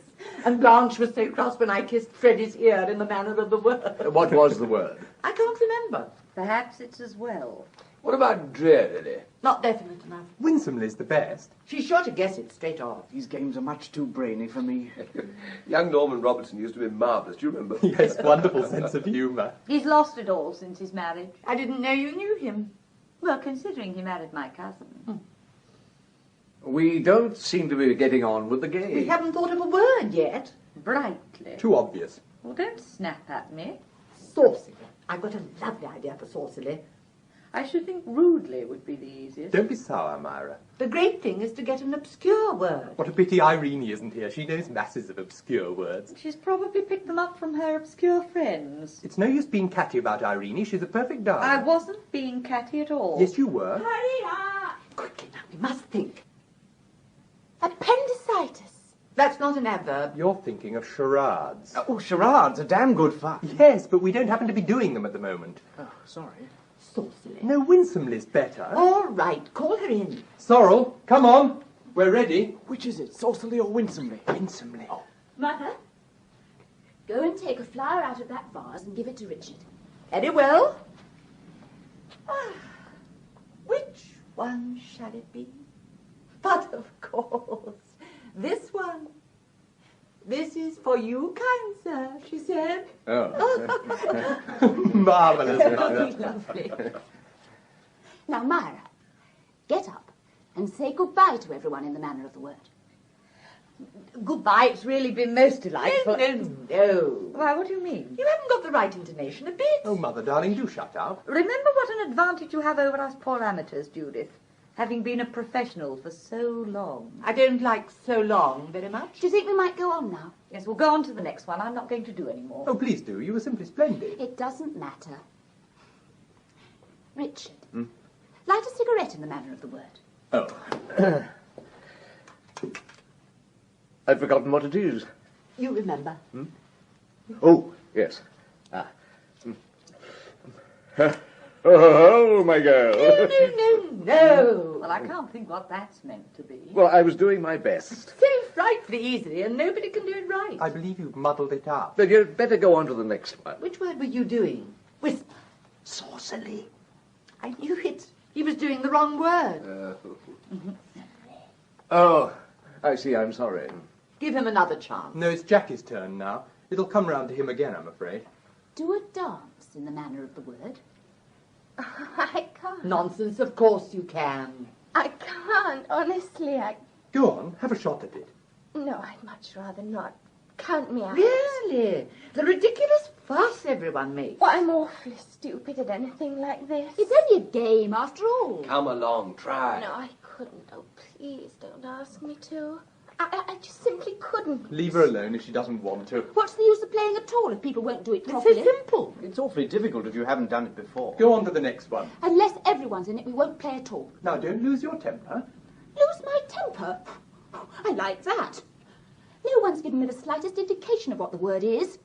And Blanche was so cross when I kissed Freddie's ear in the manner of the word. What was the word? I can't remember. Perhaps it's as well. What about drearily? Not definite enough. Winsomely's the best. She's sure to guess it straight off. These games are much too brainy for me. Young Norman Robertson used to be marvellous, do you remember? Yes, wonderful sense of humour. He's lost it all since his marriage. I didn't know you knew him. Well, considering he married my cousin. We don't seem to be getting on with the game. We haven't thought of a word yet. Brightly. Too obvious. Well, don't snap at me. Saucily. I've got a lovely idea for saucily. I should think rudely would be the easiest. Don't be sour, Myra. The great thing is to get an obscure word. What a pity Irene isn't here. She knows masses of obscure words. She's probably picked them up from her obscure friends. It's no use being catty about Irene. She's a perfect darling. I wasn't being catty at all. Yes, you were. Hurry up! Quickly now, we must think. Appendicitis. That's not an adverb. You're thinking of charades. Oh, charades are damn good fun. Yes, but we don't happen to be doing them at the moment. Oh, sorry. Saucily. No, winsomely's better. All right, call her in. Sorrel, come on. We're ready. Which is it, saucily or winsomely? Winsomely. Oh. Mother, go and take a flower out of that vase and give it to Richard. Very well. Which one shall it be? But of course, this one. This is for you, kind sir, she said. Oh. Marvellous, Mother. Lovely. Now, Myra, get up and say goodbye to everyone in the manner of the word. Goodbye, it's really been most delightful. No. Why, what do you mean? You haven't got the right intonation a bit. Oh, Mother, darling, do shut up. Remember what an advantage you have over us poor amateurs, Judith, having been a professional for so long. I don't like so long very much. Do you think we might go on now? Yes, we'll go on to the next one. I'm not going to do any more. Oh, please do. You were simply splendid. It doesn't matter. Richard, light a cigarette in the manner of the word. Oh. I'd forgotten what it is. You remember. Oh, yes. Oh, my girl. No. Well, I can't think what that's meant to be. Well, I was doing my best. So frightfully easily, and nobody can do it right. I believe you've muddled it up. But you'd better go on to the next one. Which word were you doing? Whisper. Saucily. I knew it. He was doing the wrong word. Oh, I see. I'm sorry. Give him another chance. No, it's Jackie's turn now. It'll come round to him again, I'm afraid. Do a dance in the manner of the word. I can't. Nonsense, of course you can. I can't, honestly. Go on, have a shot at it. No, I'd much rather not. Count me out. Really? The ridiculous fuss everyone makes. Well, I'm awfully stupid at anything like this. It's only a game, after all. Come along, try. No, I couldn't. Oh, please don't ask me to. I just simply couldn't. Leave her alone if she doesn't want to. What's the use of playing at all if people won't do it It's properly? so simple. It's awfully difficult if you haven't done it before. Go on to the next one. Unless everyone's in it, we won't play at all. Now, don't lose your temper. Lose my temper? I like that. No one's given me the slightest indication of what the word is.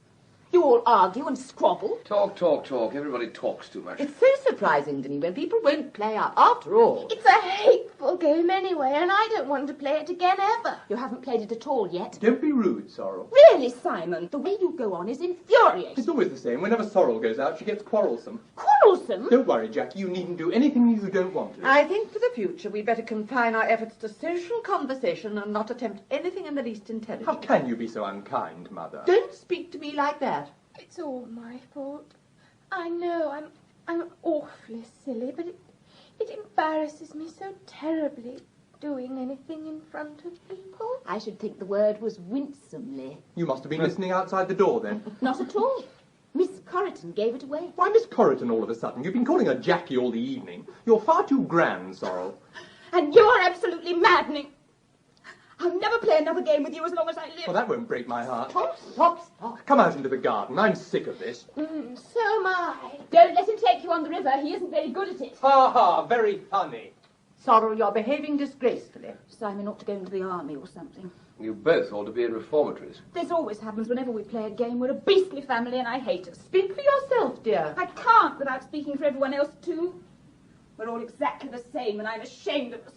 You all argue and squabble. Talk, talk, talk. Everybody talks too much. It's so surprising to me when people won't play up. After all, It's a hateful game anyway, and I don't want to play it again ever. You haven't played it at all yet. Don't be rude, Sorrel. Really, Simon, the way you go on is infuriating. It's always the same. Whenever Sorrel goes out, she gets quarrelsome. Quarrelsome? Don't worry, Jackie. You needn't do anything you don't want to. I think for the future we'd better confine our efforts to social conversation and not attempt anything in the least intelligent. How can you be so unkind, Mother? Don't speak to me like that. It's all my fault. I know I'm awfully silly, but it embarrasses me so terribly doing anything in front of people. I should think the word was winsomely. You must have been listening outside the door, then. Not at all. Miss Coryton gave it away. Why, Miss Coryton, all of a sudden? You've been calling her Jackie all the evening. You're far too grand, Sorrel. And you're absolutely maddening. I'll never play another game with you as long as I live. Well, that won't break my heart. Stop. Come out into the garden. I'm sick of this. So am I. Don't let him take you on the river. He isn't very good at it. Ha ha, very funny. Sorrel, you're behaving disgracefully. Simon ought to go into the army or something. You both ought to be in reformatories. This always happens whenever we play a game. We're a beastly family and I hate us. Speak for yourself, dear. I can't without speaking for everyone else too. We're all exactly the same and I'm ashamed of us.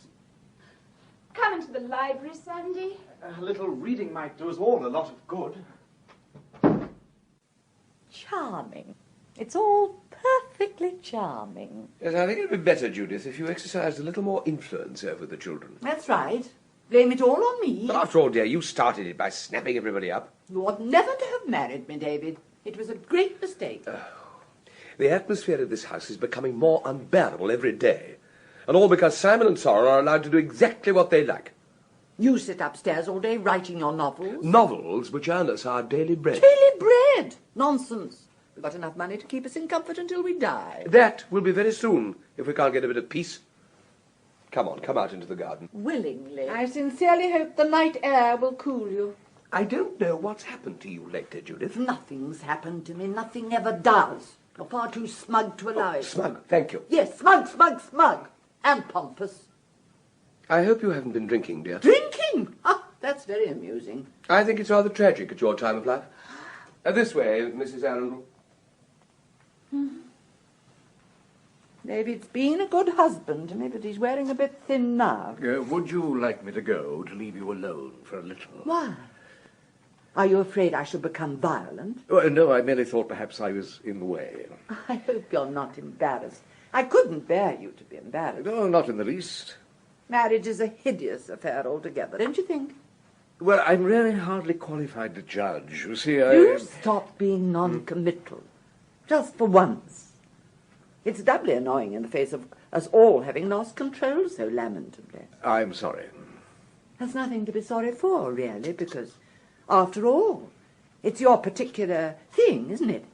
Come into the library, Sandy. A little reading might do us all a lot of good. Charming. It's all perfectly charming. Yes, I think it would be better, Judith, if you exercised a little more influence over the children. That's right. Blame it all on me. But after all, dear, you started it by snapping everybody up. You ought never to have married me, David. It was a great mistake. The atmosphere of this house is becoming more unbearable every day. And all because Simon and Sorel are allowed to do exactly what they like. You sit upstairs all day writing your novels. Novels which earn us our daily bread. Daily bread? Nonsense. We've got enough money to keep us in comfort until we die. That will be very soon, if we can't get a bit of peace. Come on, come out into the garden. Willingly. I sincerely hope the night air will cool you. I don't know what's happened to you lately, Judith. Nothing's happened to me. Nothing ever does. You're far too smug to allow it. Smug, thank you. Yes, smug, smug, smug. And pompous. I hope you haven't been drinking, dear. Drinking? Ah, that's very amusing. I think it's rather tragic at your time of life. This way, Mrs. Arundel. David's been a good husband to me, but he's wearing a bit thin now. Would you like me to go, to leave you alone for a little? Why? Are you afraid I shall become violent? No, I merely thought perhaps I was in the way. I hope you're not embarrassed. I couldn't bear you to be embarrassed. No, not in the least. Marriage is a hideous affair altogether, don't you think? Well, I'm really hardly qualified to judge. You see, You stop being non-committal. Just for once. It's doubly annoying in the face of us all having lost control so lamentably. I'm sorry. There's nothing to be sorry for, really, because, after all, it's your particular thing, isn't it?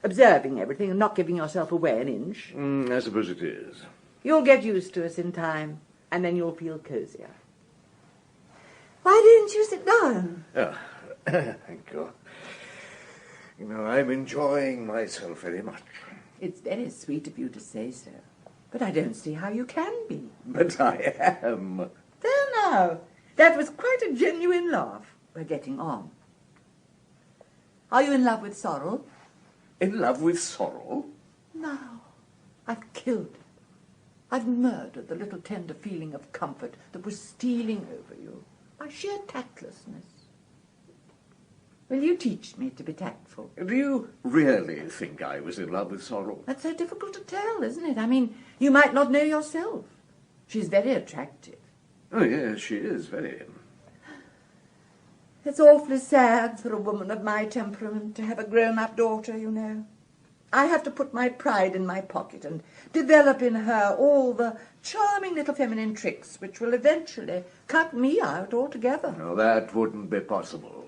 Observing everything and not giving yourself away an inch. I suppose it is. You'll get used to us in time, and then you'll feel cosier. Why don't you sit down? Oh, thank you. You know, I'm enjoying myself very much. It's very sweet of you to say so, but I don't see how you can be. But I am. There now, that was quite a genuine laugh. We're getting on. Are you in love with Sorel? In love with Sorel? No, I've killed it. I've murdered the little tender feeling of comfort that was stealing over you by sheer tactlessness. Will you teach me to be tactful? Do you really think I was in love with Sorel? That's so difficult to tell, isn't it? I mean, you might not know yourself. She's very attractive. Oh, yes, she is very. It's awfully sad for a woman of my temperament to have a grown-up daughter, you know. I have to put my pride in my pocket and develop in her all the charming little feminine tricks which will eventually cut me out altogether. No, that wouldn't be possible.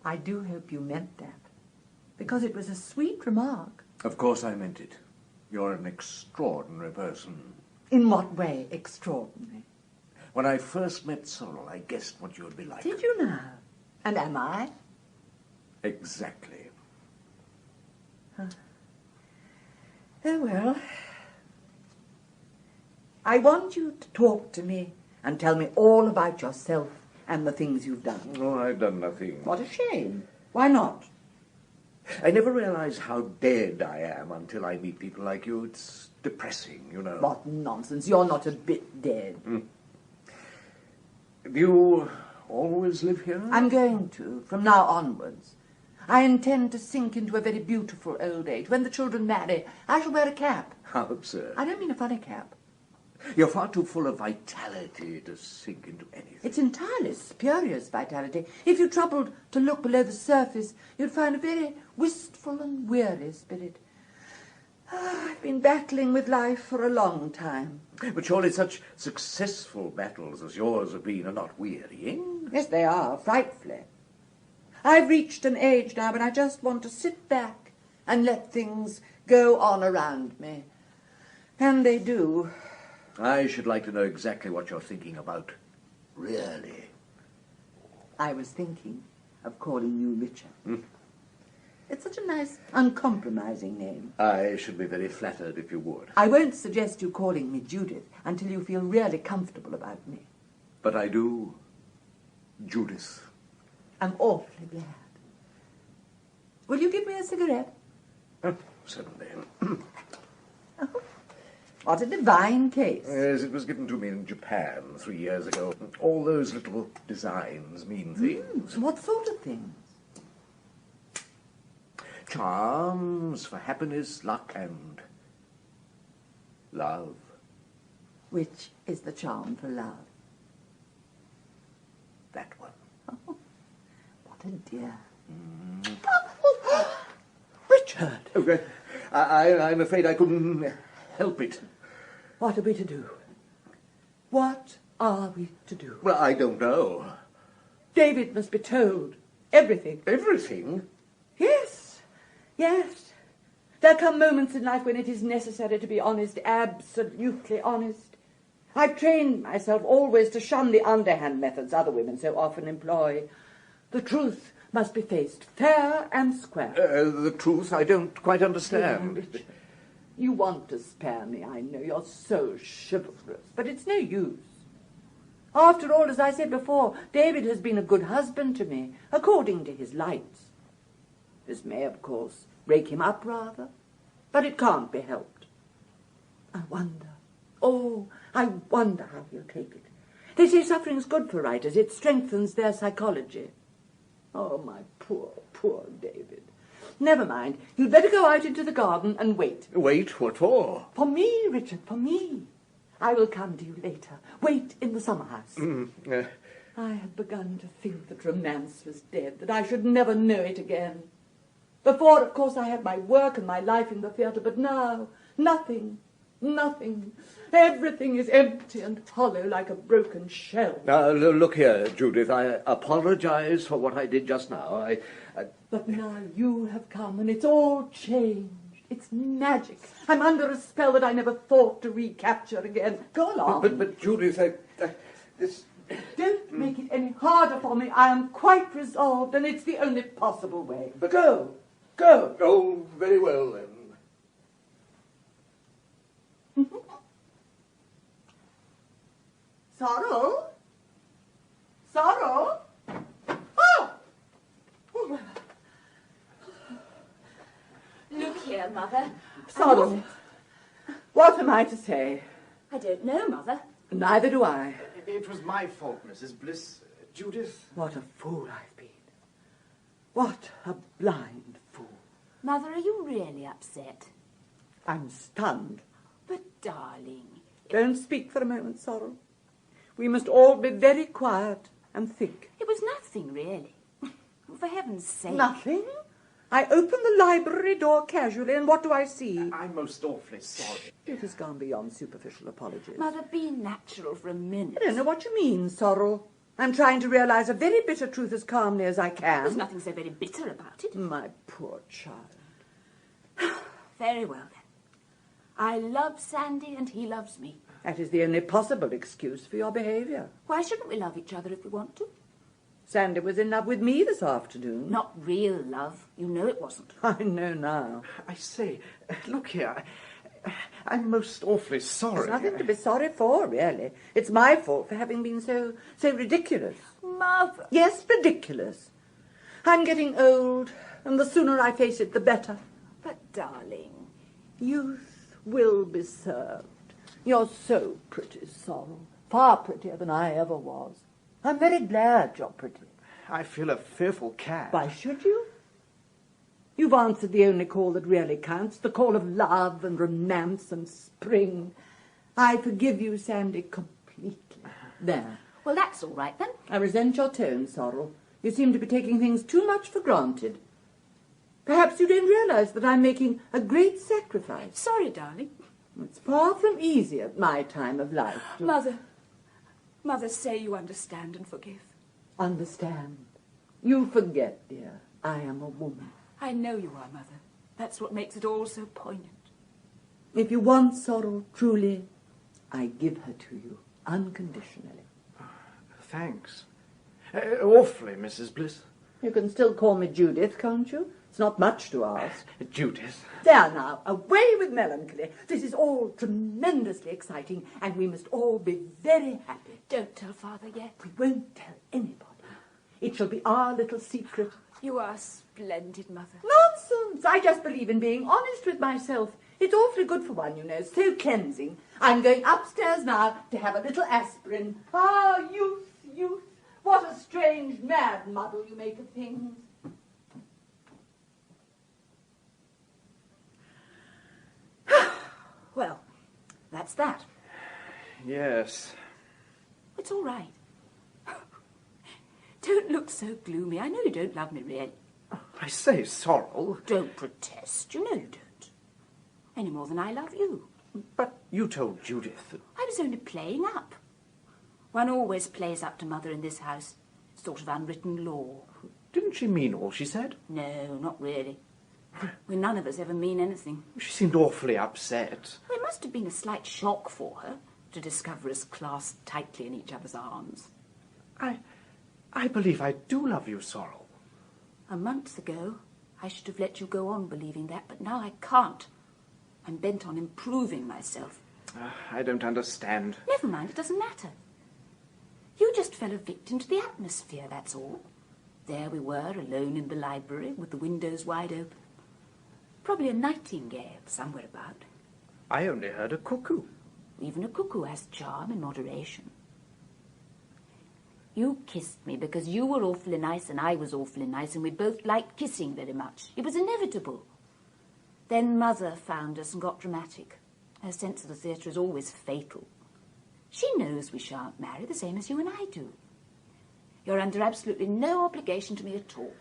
I do hope you meant that, because it was a sweet remark. Of course I meant it. You're an extraordinary person. In what way extraordinary? When I first met Sorel, I guessed what you'd be like. Did you now? And am I? Exactly. Huh. Oh, well. I want you to talk to me and tell me all about yourself and the things you've done. Oh, I've done nothing. What a shame. Why not? I never realize how dead I am until I meet people like you. It's depressing, you know. What nonsense. You're not a bit dead. Do you always live here? I'm going to, from now onwards. I intend to sink into a very beautiful old age. When the children marry, I shall wear a cap. How absurd. I don't mean a funny cap. You're far too full of vitality to sink into anything. It's entirely spurious vitality. If you troubled to look below the surface, you'd find a very wistful and weary spirit. I've been battling with life for a long time. But surely such successful battles as yours have been are not wearying? Yes, they are, frightfully. I've reached an age now when I just want to sit back and let things go on around me. And they do. I should like to know exactly what you're thinking about, really. I was thinking of calling you Richard. It's such a nice, uncompromising name. I should be very flattered if you would. I won't suggest you calling me Judith until you feel really comfortable about me. But I do, Judith. I'm awfully glad. Will you give me a cigarette? Oh, certainly. What a divine case. Yes, it was given to me in Japan 3 years ago. All those little designs mean things. What sort of things? Charms for happiness, luck, and love. Which is the charm for love? That one. Oh, what a dear. Richard! Oh, I'm afraid I couldn't help it. What are we to do? What are we to do? Well, I don't know. David must be told. Everything. Everything? Yes. Yes. There come moments in life when it is necessary to be honest, absolutely honest. I've trained myself always to shun the underhand methods other women so often employ. The truth must be faced fair and square. The truth I don't quite understand. You want to spare me, I know. You're so chivalrous. But it's no use. After all, as I said before, David has been a good husband to me, according to his lights. This may, of course, rake him up rather, but it can't be helped. I wonder how he'll take it. They say suffering's good for writers. It strengthens their psychology. Oh, my poor, poor David. Never mind. You'd better go out into the garden and wait. Wait? What for? For me, Richard, for me. I will come to you later. Wait in the summer house. I had begun to think that romance was dead, that I should never know it again. Before, of course, I had my work and my life in the theatre, but now, nothing. Everything is empty and hollow like a broken shell. Now, look here, Judith. I apologize for what I did just now. But now you have come and it's all changed. It's magic. I'm under a spell that I never thought to recapture again. Go along. But Judith, this... Don't make it any harder for me. I am quite resolved, and it's the only possible way. But go. Oh, very well, then. Sorel? Oh! Look here, Mother. Sorel, what am I to say? I don't know, Mother. Neither do I. It was my fault, Mrs. Bliss. Judith. What a fool I've been. What a blind fool. Mother, are you really upset? I'm stunned. But, darling... Don't speak for a moment, Sorel. We must all be very quiet and think. It was nothing, really. For heaven's sake. Nothing? I open the library door casually, and what do I see? I'm most awfully sorry. It has gone beyond superficial apologies. Mother, be natural for a minute. I don't know what you mean, Sorel. I'm trying to realise a very bitter truth as calmly as I can. There's nothing so very bitter about it. My poor child. Very well, then. I love Sandy and he loves me. That is the only possible excuse for your behaviour. Why shouldn't we love each other if we want to? Sandy was in love with me this afternoon. Not real love. You know it wasn't. I know now. I say, look here. I'm most awfully sorry. There's nothing to be sorry for, really. It's my fault for having been so ridiculous. Mother! Yes, ridiculous. I'm getting old, and the sooner I face it, the better. But, darling... Youth will be served. You're so pretty, Sorel. Far prettier than I ever was. I'm very glad you're pretty. I feel a fearful cad. Why should you? You've answered the only call that really counts, the call of love and romance and spring. I forgive you, Sandy, completely. There. Well, that's all right, then. I resent your tone, Sorel. You seem to be taking things too much for granted. Perhaps you don't realise that I'm making a great sacrifice. Sorry, darling. It's far from easy at my time of life. Mother, say you understand and forgive. Understand. You forget, dear. I am a woman. I know you are, Mother. That's what makes it all so poignant. If you want Sorel truly, I give her to you unconditionally. Thanks. Awfully, Mrs. Bliss. You can still call me Judith, can't you? It's not much to ask. Judith. There now, away with melancholy. This is all tremendously exciting, and we must all be very happy. Don't tell Father yet. We won't tell anybody. It shall be our little secret. You are splendid, Mother. Nonsense! I just believe in being honest with myself. It's awfully good for one, you know, so cleansing. I'm going upstairs now to have a little aspirin. Ah, youth, youth, what a strange, mad muddle you make of things. Well, that's that. Yes. It's all right. Don't look so gloomy. I know you don't love me, really. I say, Sorel. Don't protest. You know you don't. Any more than I love you. But you told Judith that... I was only playing up. One always plays up to Mother in this house. Sort of unwritten law. Didn't she mean all she said? No, not really. We none of us ever mean anything. She seemed awfully upset. Well, it must have been a slight shock for her to discover us clasped tightly in each other's arms. I believe I do love you, Sorel. A month ago, I should have let you go on believing that, but now I can't. I'm bent on improving myself. I don't understand. Never mind, it doesn't matter. You just fell a victim to the atmosphere, that's all. There we were, alone in the library, with the windows wide open. Probably a nightingale somewhere about. I only heard a cuckoo. Even a cuckoo has charm in moderation. You kissed me because you were awfully nice and I was awfully nice, and we both liked kissing very much. It was inevitable. Then Mother found us and got dramatic. Her sense of the theatre is always fatal. She knows we shan't marry, the same as you and I do. You're under absolutely no obligation to me at all.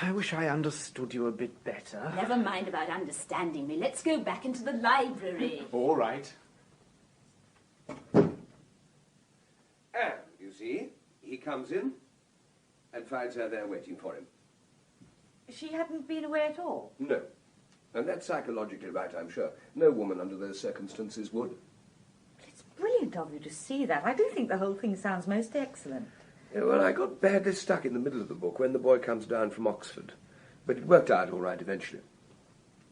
I wish I understood you a bit better. Never mind about understanding me. Let's go back into the library. All right. And, you see, he comes in and finds her there waiting for him. She hadn't been away at all? No. And that's psychologically right, I'm sure. No woman under those circumstances would. It's brilliant of you to see that. I do think the whole thing sounds most excellent. Yeah, well, I got badly stuck in the middle of the book when the boy comes down from Oxford. But it worked out all right eventually.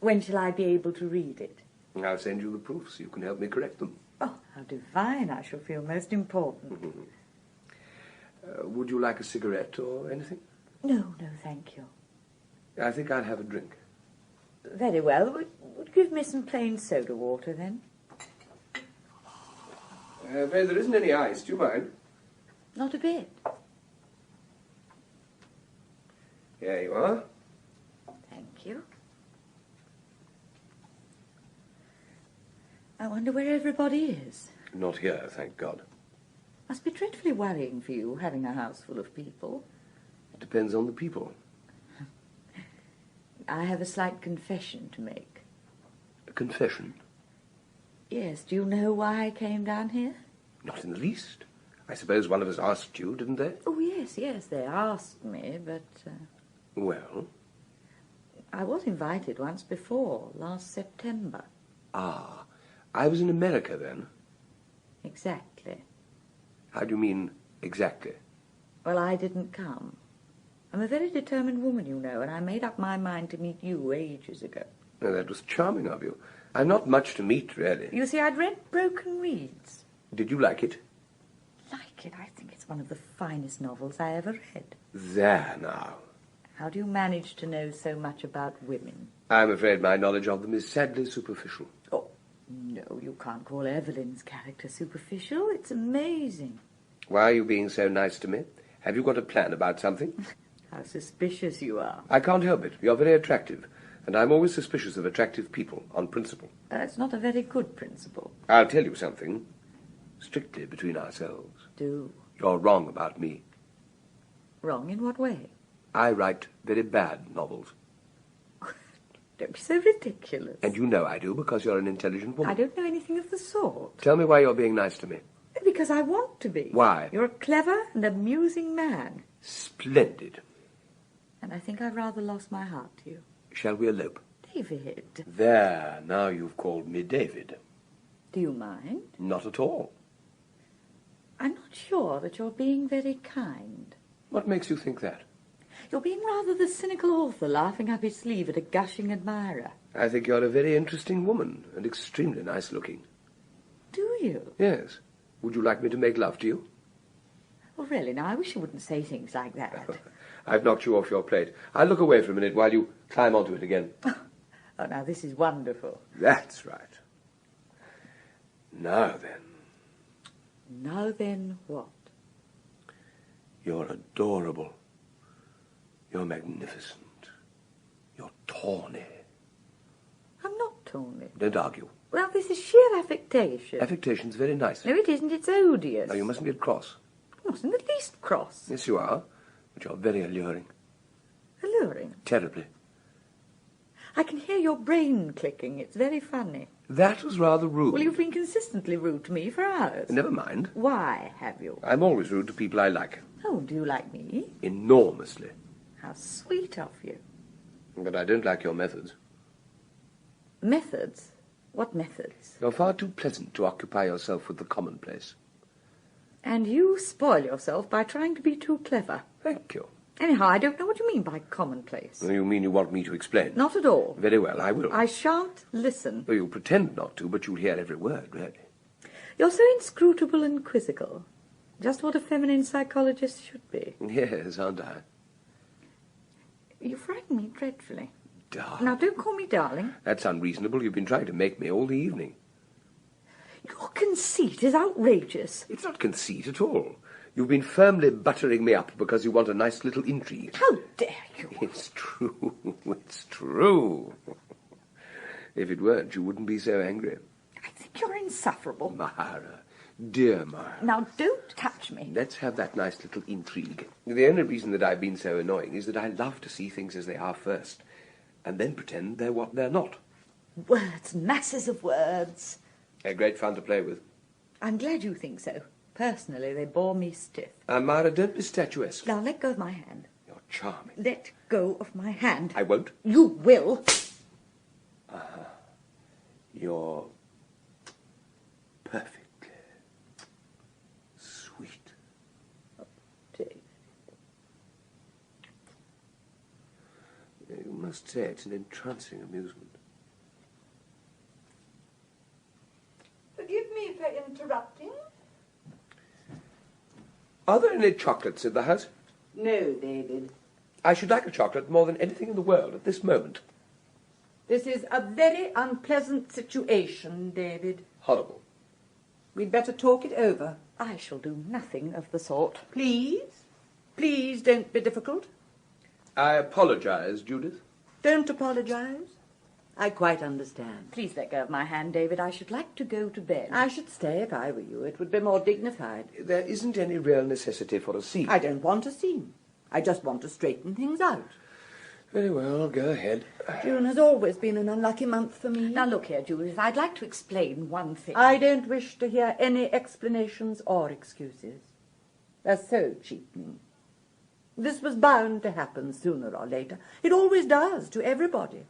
When shall I be able to read it? I'll send you the proofs. You can help me correct them. Oh, how divine. I shall feel most important. Would you like a cigarette or anything? No, thank you. I think I'll have a drink. Very well. Would give me some plain soda water, then? There isn't any ice. Do you mind? Not a bit. Here you are. Thank you. I wonder where everybody is. Not here, thank God. Must be dreadfully worrying for you, having a house full of people. It depends on the people. I have a slight confession to make. A confession? Yes, do you know why I came down here? Not in the least. I suppose one of us asked you, didn't they? Oh, yes, they asked me, but... Well? I was invited once before, last September. Ah, I was in America then. Exactly. How do you mean, exactly? Well, I didn't come. I'm a very determined woman, you know, and I made up my mind to meet you ages ago. Oh, that was charming of you. I'm not much to meet, really. You see, I'd read Broken Reeds. Did you like it? Like it? I think it's one of the finest novels I ever read. There now. How do you manage to know so much about women? I'm afraid my knowledge of them is sadly superficial. Oh, no, you can't call Evelyn's character superficial. It's amazing. Why are you being so nice to me? Have you got a plan about something? How suspicious you are. I can't help it. You're very attractive. And I'm always suspicious of attractive people, on principle. That's not a very good principle. I'll tell you something. Strictly between ourselves. Do. You're wrong about me. Wrong in what way? I write very bad novels. Don't be so ridiculous. And you know I do, because you're an intelligent woman. I don't know anything of the sort. Tell me why you're being nice to me. Because I want to be. Why? You're a clever and amusing man. Splendid. And I think I've rather lost my heart to you. Shall we elope? David. There, now you've called me David. Do you mind? Not at all. I'm not sure that you're being very kind. What makes you think that? You're being rather the cynical author laughing up his sleeve at a gushing admirer. I think you're a very interesting woman, and extremely nice-looking. Do you? Yes. Would you like me to make love to you? Well, really, now, I wish you wouldn't say things like that. I've knocked you off your plate. I'll look away for a minute while you climb onto it again. Oh, now, this is wonderful. That's right. Now then. Now then, what? You're adorable. You're magnificent. You're tawny. I'm not tawny. Don't argue. Well, this is sheer affectation. Affectation's very nice. No, it isn't. It's odious. No, you mustn't get cross. I'm not in the least cross. Yes, you are. But you're very alluring. Alluring? Terribly. I can hear your brain clicking. It's very funny. That was rather rude. Well, you've been consistently rude to me for hours. Never mind. Why have you? I'm always rude to people I like. Oh, do you like me? Enormously. How sweet of you. But I don't like your methods. Methods? What methods? You're far too pleasant to occupy yourself with the commonplace. And you spoil yourself by trying to be too clever. Thank you. Anyhow, I don't know what you mean by commonplace. You mean you want me to explain? Not at all. Very well, I will. I shan't listen. Well, you'll pretend not to, but you'll hear every word, really. You're so inscrutable and quizzical. Just what a feminine psychologist should be. Yes, aren't I? You frighten me dreadfully. Darling. Now, don't call me darling. That's unreasonable. You've been trying to make me all the evening. Your conceit is outrageous. It's not conceit at all. You've been firmly buttering me up because you want a nice little intrigue. How dare you? It's true. It's true. If it weren't, you wouldn't be so angry. I think you're insufferable. Mara, dear Mara. Now, don't touch me. Let's have that nice little intrigue. The only reason that I've been so annoying is that I love to see things as they are first, and then pretend they're what they're not. Words, masses of words. They're great fun to play with. I'm glad you think so. Personally, they bore me stiff. Mara, don't be statuesque. Now, let go of my hand. You're charming. Let go of my hand. I won't. You will. You're perfectly sweet. Oh, David. You must say it's an entrancing amusement. Forgive me for interrupting. Are there any chocolates in the house? No, David. I should like a chocolate more than anything in the world at this moment. This is a very unpleasant situation, David. Horrible. We'd better talk it over. I shall do nothing of the sort. Please? Please don't be difficult. I apologize, Judith. Don't apologize. I quite understand. Please let go of my hand, David. I should like to go to bed. I should stay if I were you. It would be more dignified. There isn't any real necessity for a scene. I don't want a scene. I just want to straighten things out. Very well, go ahead. June has always been an unlucky month for me. Now, look here, Judith. I'd like to explain one thing. I don't wish to hear any explanations or excuses. They're so cheapening. This was bound to happen sooner or later. It always does to everybody.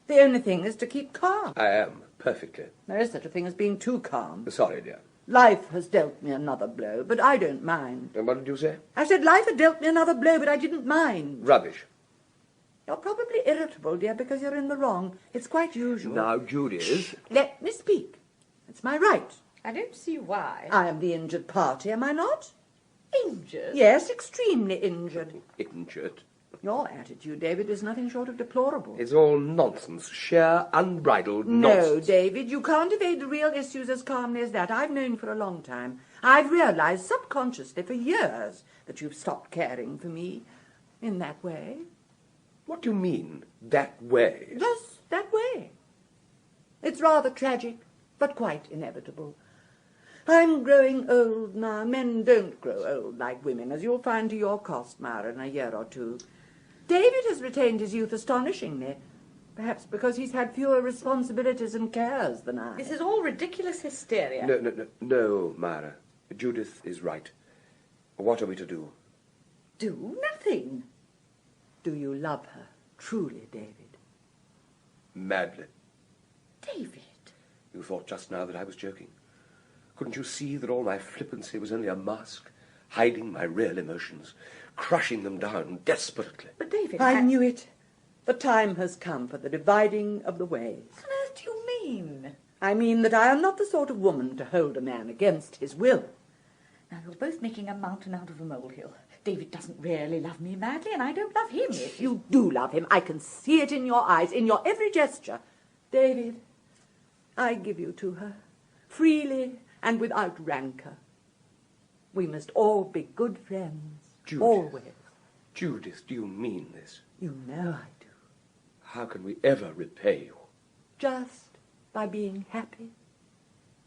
The only thing is to keep calm. I am, perfectly. There is such a thing as being too calm. Sorry, dear. Life has dealt me another blow, but I don't mind. And what did you say? I said life had dealt me another blow, but I didn't mind. Rubbish. You're probably irritable, dear, because you're in the wrong. It's quite usual. Now, Judith. Let me speak. It's my right. I don't see why. I am the injured party, am I not? Injured? Yes, extremely injured. Injured. Your attitude, David, is nothing short of deplorable. It's all nonsense. Sheer, unbridled No, nonsense. David, you can't evade the real issues as calmly as that. I've known for a long time. I've realized subconsciously for years that you've stopped caring for me in that way. What do you mean, that way? Just that way. It's rather tragic, but quite inevitable. I'm growing old now. Men don't grow old like women, as you'll find to your cost, Mara, in a year or two. David has retained his youth astonishingly, perhaps because he's had fewer responsibilities and cares than I. This is all ridiculous hysteria. No, Mara. Judith is right. What are we to do? Do nothing. Do you love her, truly, David? Madly. David! You thought just now that I was joking. Couldn't you see that all my flippancy was only a mask? hiding my real emotions, crushing them down desperately. But, David, I knew it. The time has come for the dividing of the ways. What on earth do you mean? I mean that I am not the sort of woman to hold a man against his will. Now, you're both making a mountain out of a molehill. David doesn't really love me madly, and I don't love him. You do love him. I can see it in your eyes, in your every gesture. David, I give you to her, freely and without rancour. We must all be good friends, Judith. always. Judith, do you mean this? You know I do. How can we ever repay you? Just by being happy.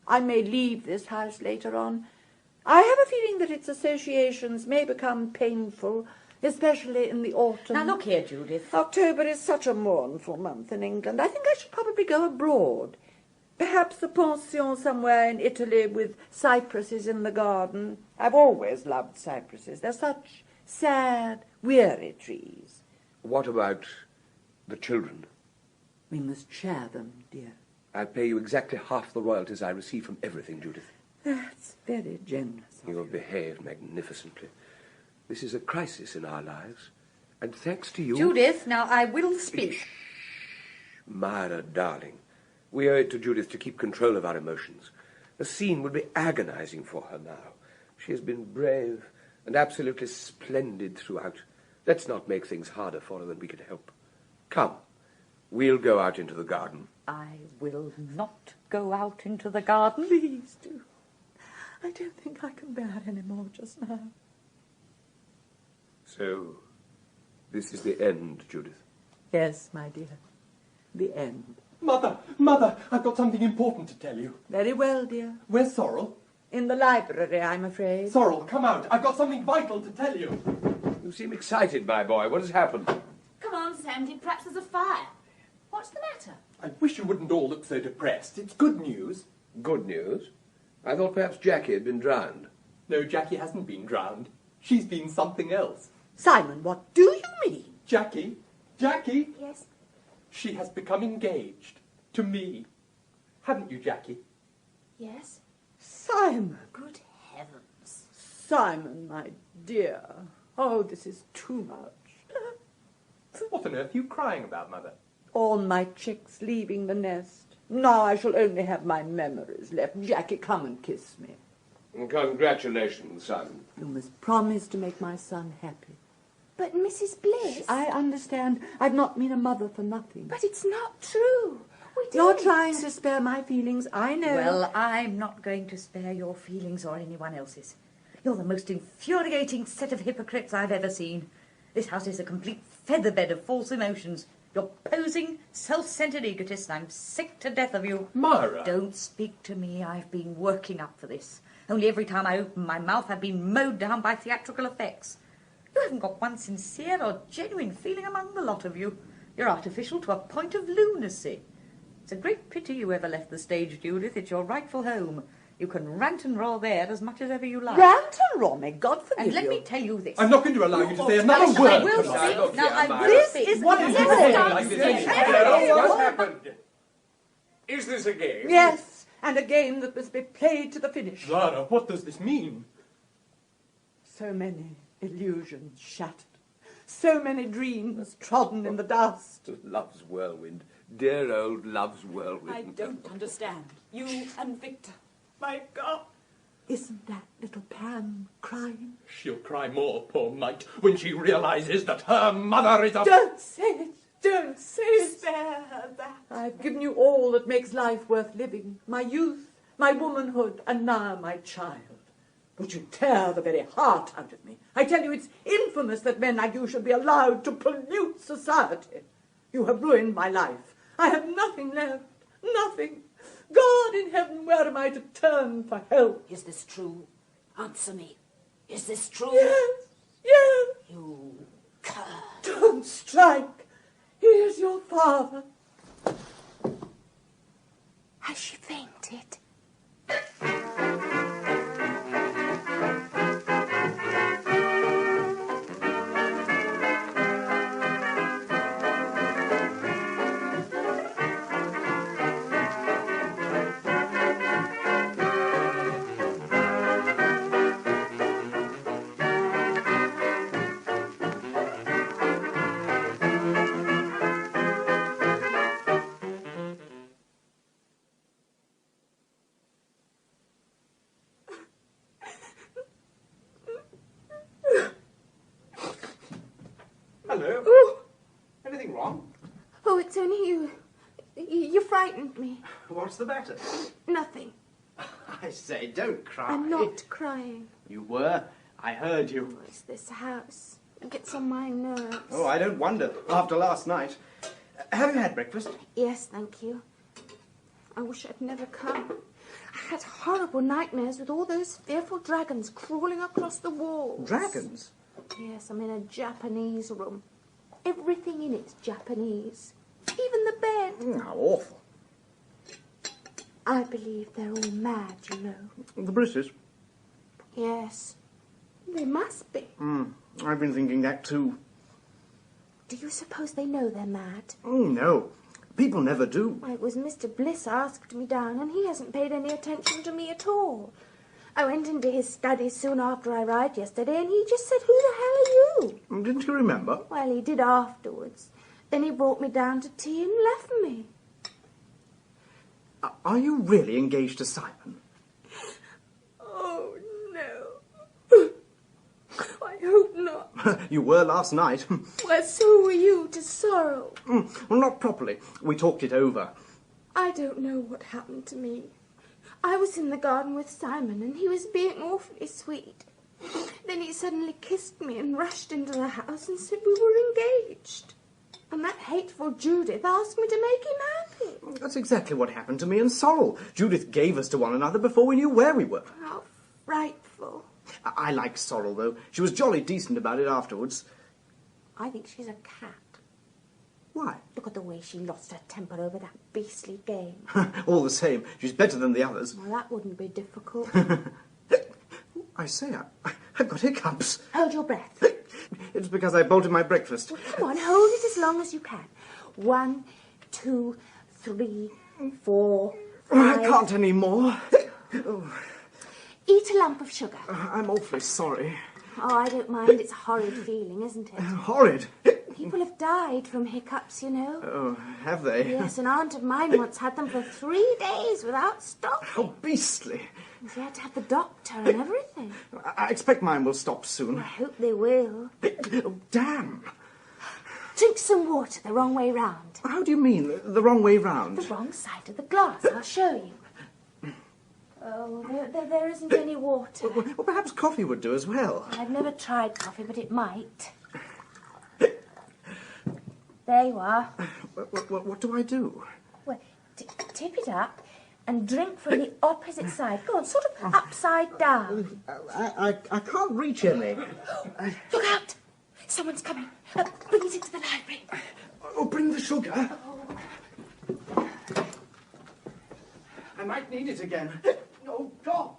I may leave this house later on. I have a feeling that its associations may become painful, especially in the autumn. Now, look here, Judith. October is such a mournful month in England. I think I should probably go abroad. Perhaps a pension somewhere in Italy with cypresses in the garden. I've always loved cypresses. They're such sad, weary trees. What about the children? We must share them, dear. I'll pay you exactly half the royalties I receive from everything, Judith. That's very generous of You you. have behaved magnificently. This is a crisis in our lives, and thanks to you... Judith, now I will speak. Myra, darling, we owe it to Judith to keep control of our emotions. The scene would be agonizing for her now. She has been brave and absolutely splendid throughout. Let's not make things harder for her than we can help. Come, we'll go out into the garden. I will not go out into the garden. Please do. I don't think I can bear any more just now. So, this is the end, Judith. Yes, my dear. The end. Mother, I've got something important to tell you. Very well, dear. Where's Sorel? In the library, I'm afraid. Sorel, come out. I've got something vital to tell you. You seem excited, my boy. What has happened? Come on, Sandy, perhaps there's a fire. What's the matter? I wish you wouldn't all look so depressed. It's good news. Good news? I thought perhaps Jackie had been drowned. No, Jackie hasn't been drowned. She's been something else. Simon, what do you mean? Jackie? Yes? She has become engaged to me. Haven't you, Jackie? Yes? Simon. Good heavens. Simon, my dear. Oh, this is too much. What on earth are you crying about, Mother? All my chicks leaving the nest. Now I shall only have my memories left. Jackie, come and kiss me. Congratulations, son. You must promise to make my son happy. But Mrs. Bliss... I understand. I've not been a mother for nothing. But it's not true. We didn't. You're trying to spare my feelings, I know. Well, I'm not going to spare your feelings or anyone else's. You're the most infuriating set of hypocrites I've ever seen. This house is a complete featherbed of false emotions. You're posing, self-centred egotists, and I'm sick to death of you. Myra! Don't speak to me. I've been working up for this. Only every time I open my mouth, I've been mowed down by theatrical effects. You haven't got one sincere or genuine feeling among the lot of you. You're artificial to a point of lunacy. It's a great pity you ever left the stage, Judith. It's your rightful home. You can rant and roar there as much as ever you like. Rant and roar, may God forgive And let you. me tell you this. I'm not going to allow you to say another word. I will tonight. speak. Now, I will This speak. is What is never this done. like this? What happened? Is this a game? Yes, and a game that must be played to the finish. Clara, what does this mean? So many illusions shattered. So many dreams trodden in the dust. Love's whirlwind. Dear old Love's whirlwind. I don't understand. You and Victor. My God. Isn't that little Pam crying? She'll cry more, poor mite, when she realises that her mother is a... Don't say it. Don't say it. Spare her that. I've given you all that makes life worth living. My youth, my womanhood, and now my child. But you tear the very heart out of me. I tell you, it's infamous that men like you should be allowed to pollute society. You have ruined my life. I have nothing left. Nothing. God in heaven, where am I to turn for help? Is this true? Answer me. Is this true? Yes, yes. You cur. Don't strike. Here's your father. Has she fainted? frightened me. What's the matter? Nothing. I say, don't cry. I'm not crying. You were. I heard you. It's this house. It gets on my nerves. Oh, I don't wonder, after last night. Have you had breakfast? Yes, thank you. I wish I'd never come. I had horrible nightmares with all those fearful dragons crawling across the walls. Dragons? Yes, I'm in a Japanese room. Everything in it's Japanese. Even the bed. How awful. I believe they're all mad, you know. The British? Yes. They must be. I've been thinking that too. Do you suppose they know they're mad? Oh, no. People never do. Why, it was Mr. Bliss asked me down, and he hasn't paid any attention to me at all. I went into his study soon after I arrived yesterday, and he just said, "Who the hell are you?" Didn't you remember? Well, he did afterwards. Then he brought me down to tea and left me. Are you really engaged to Simon? Oh, no. I hope not. You were last night. Well, so were you to Sorel. Well, not properly. We talked it over. I don't know what happened to me. I was in the garden with Simon, and he was being awfully sweet. Then he suddenly kissed me and rushed into the house and said we were engaged. And that hateful Judith asked me to make him happy. That's exactly what happened to me and Sorel. Judith gave us to one another before we knew where we were. How frightful. I like Sorel, though. She was jolly decent about it afterwards. I think she's a cat. Why? Look at the way she lost her temper over that beastly game. All the same, she's better than the others. Well, that wouldn't be difficult. I say, I've got hiccups. Hold your breath. It's because I bolted my breakfast. Well, come on, hold it as long as you can. 1, 2, 3, 4, 5... I can't any more. Eat a lump of sugar. I'm awfully sorry. Oh, I don't mind. It's a horrid feeling, isn't it? Horrid? People have died from hiccups, you know. Oh, have they? Yes, an aunt of mine once had them for 3 days without stopping. How beastly. She had to have the doctor and everything. I expect mine will stop soon. I hope they will. Oh, damn. Drink some water the wrong way round. How do you mean, the wrong way round? The wrong side of the glass. I'll show you. Oh, there isn't any water. Well, perhaps coffee would do as well. I've never tried coffee, but it might. There you are. What do I do? Well, tip it up and drink from the opposite side. Go on, sort of upside down. I can't reach any. Look out! Someone's coming. Bring it into the library. Oh, bring the sugar. I might need it again. Oh, God.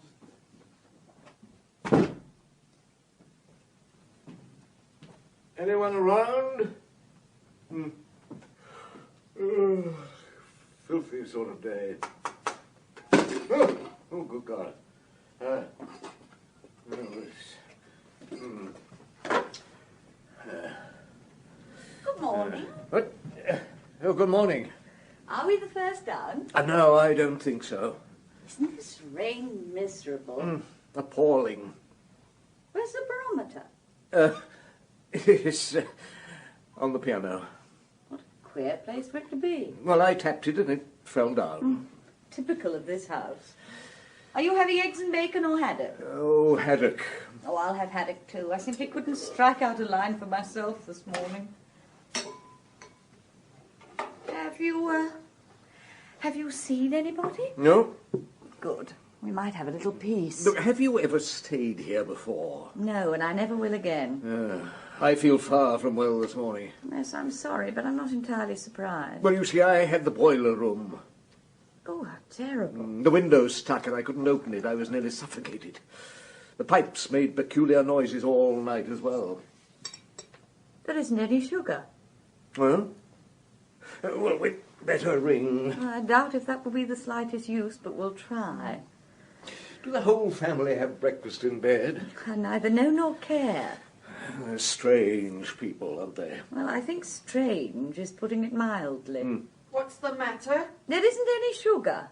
Anyone around? Filthy sort of day. Oh, good God. Good morning. What? Oh, good morning. Are we the first down? No, I don't think so. Isn't this rain miserable? Appalling. Where's the barometer? It's on the piano. What a queer place for it to be. Well, I tapped it and it fell down. Typical of this house. Are you having eggs and bacon or haddock? Oh, haddock. Oh, I'll have haddock too. I simply couldn't strike out a line for myself this morning. Have you seen anybody? No. Good. We might have a little peace. Look, have you ever stayed here before? No, and I never will again. I feel far from well this morning. Yes, I'm sorry, but I'm not entirely surprised. Well, you see, I had the boiler room. Oh, how terrible. The window stuck and I couldn't open it. I was nearly suffocated. The pipes made peculiar noises all night as well. There isn't any sugar. Well? Well, we'd better ring. I doubt if that will be the slightest use, but we'll try. Do the whole family have breakfast in bed? I neither know nor care. They're strange people, aren't they? Well, I think strange is putting it mildly. What's the matter? There isn't any sugar.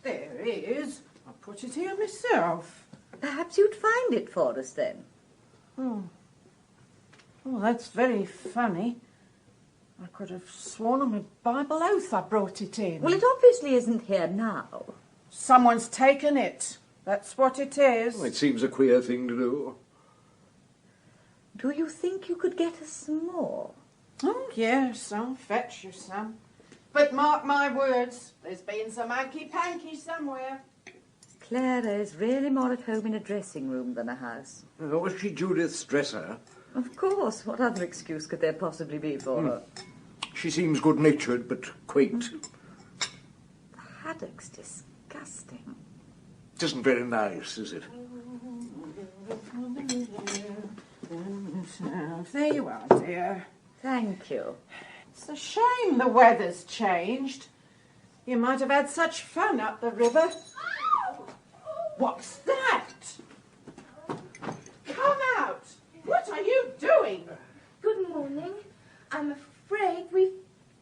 There is. I put it here myself. Perhaps you'd find it for us then. Oh, that's very funny. I could have sworn on my Bible oath I brought it in. Well, it obviously isn't here now. Someone's taken it. That's what it is. It seems a queer thing to do. Do you think you could get us some more? Oh, yes, I'll fetch you some. But mark my words, there's been some hanky-panky somewhere. Clara is really more at home in a dressing room than a house. Was she Judith's dresser? Of course. What other excuse could there possibly be for her? She seems good-natured, but quaint. The haddock's disgusting. It isn't very nice, is it? There you are, dear. Thank you. It's a shame the weather's changed. You might have had such fun up the river. What's that? Come out! What are you doing? Good morning. I'm afraid we've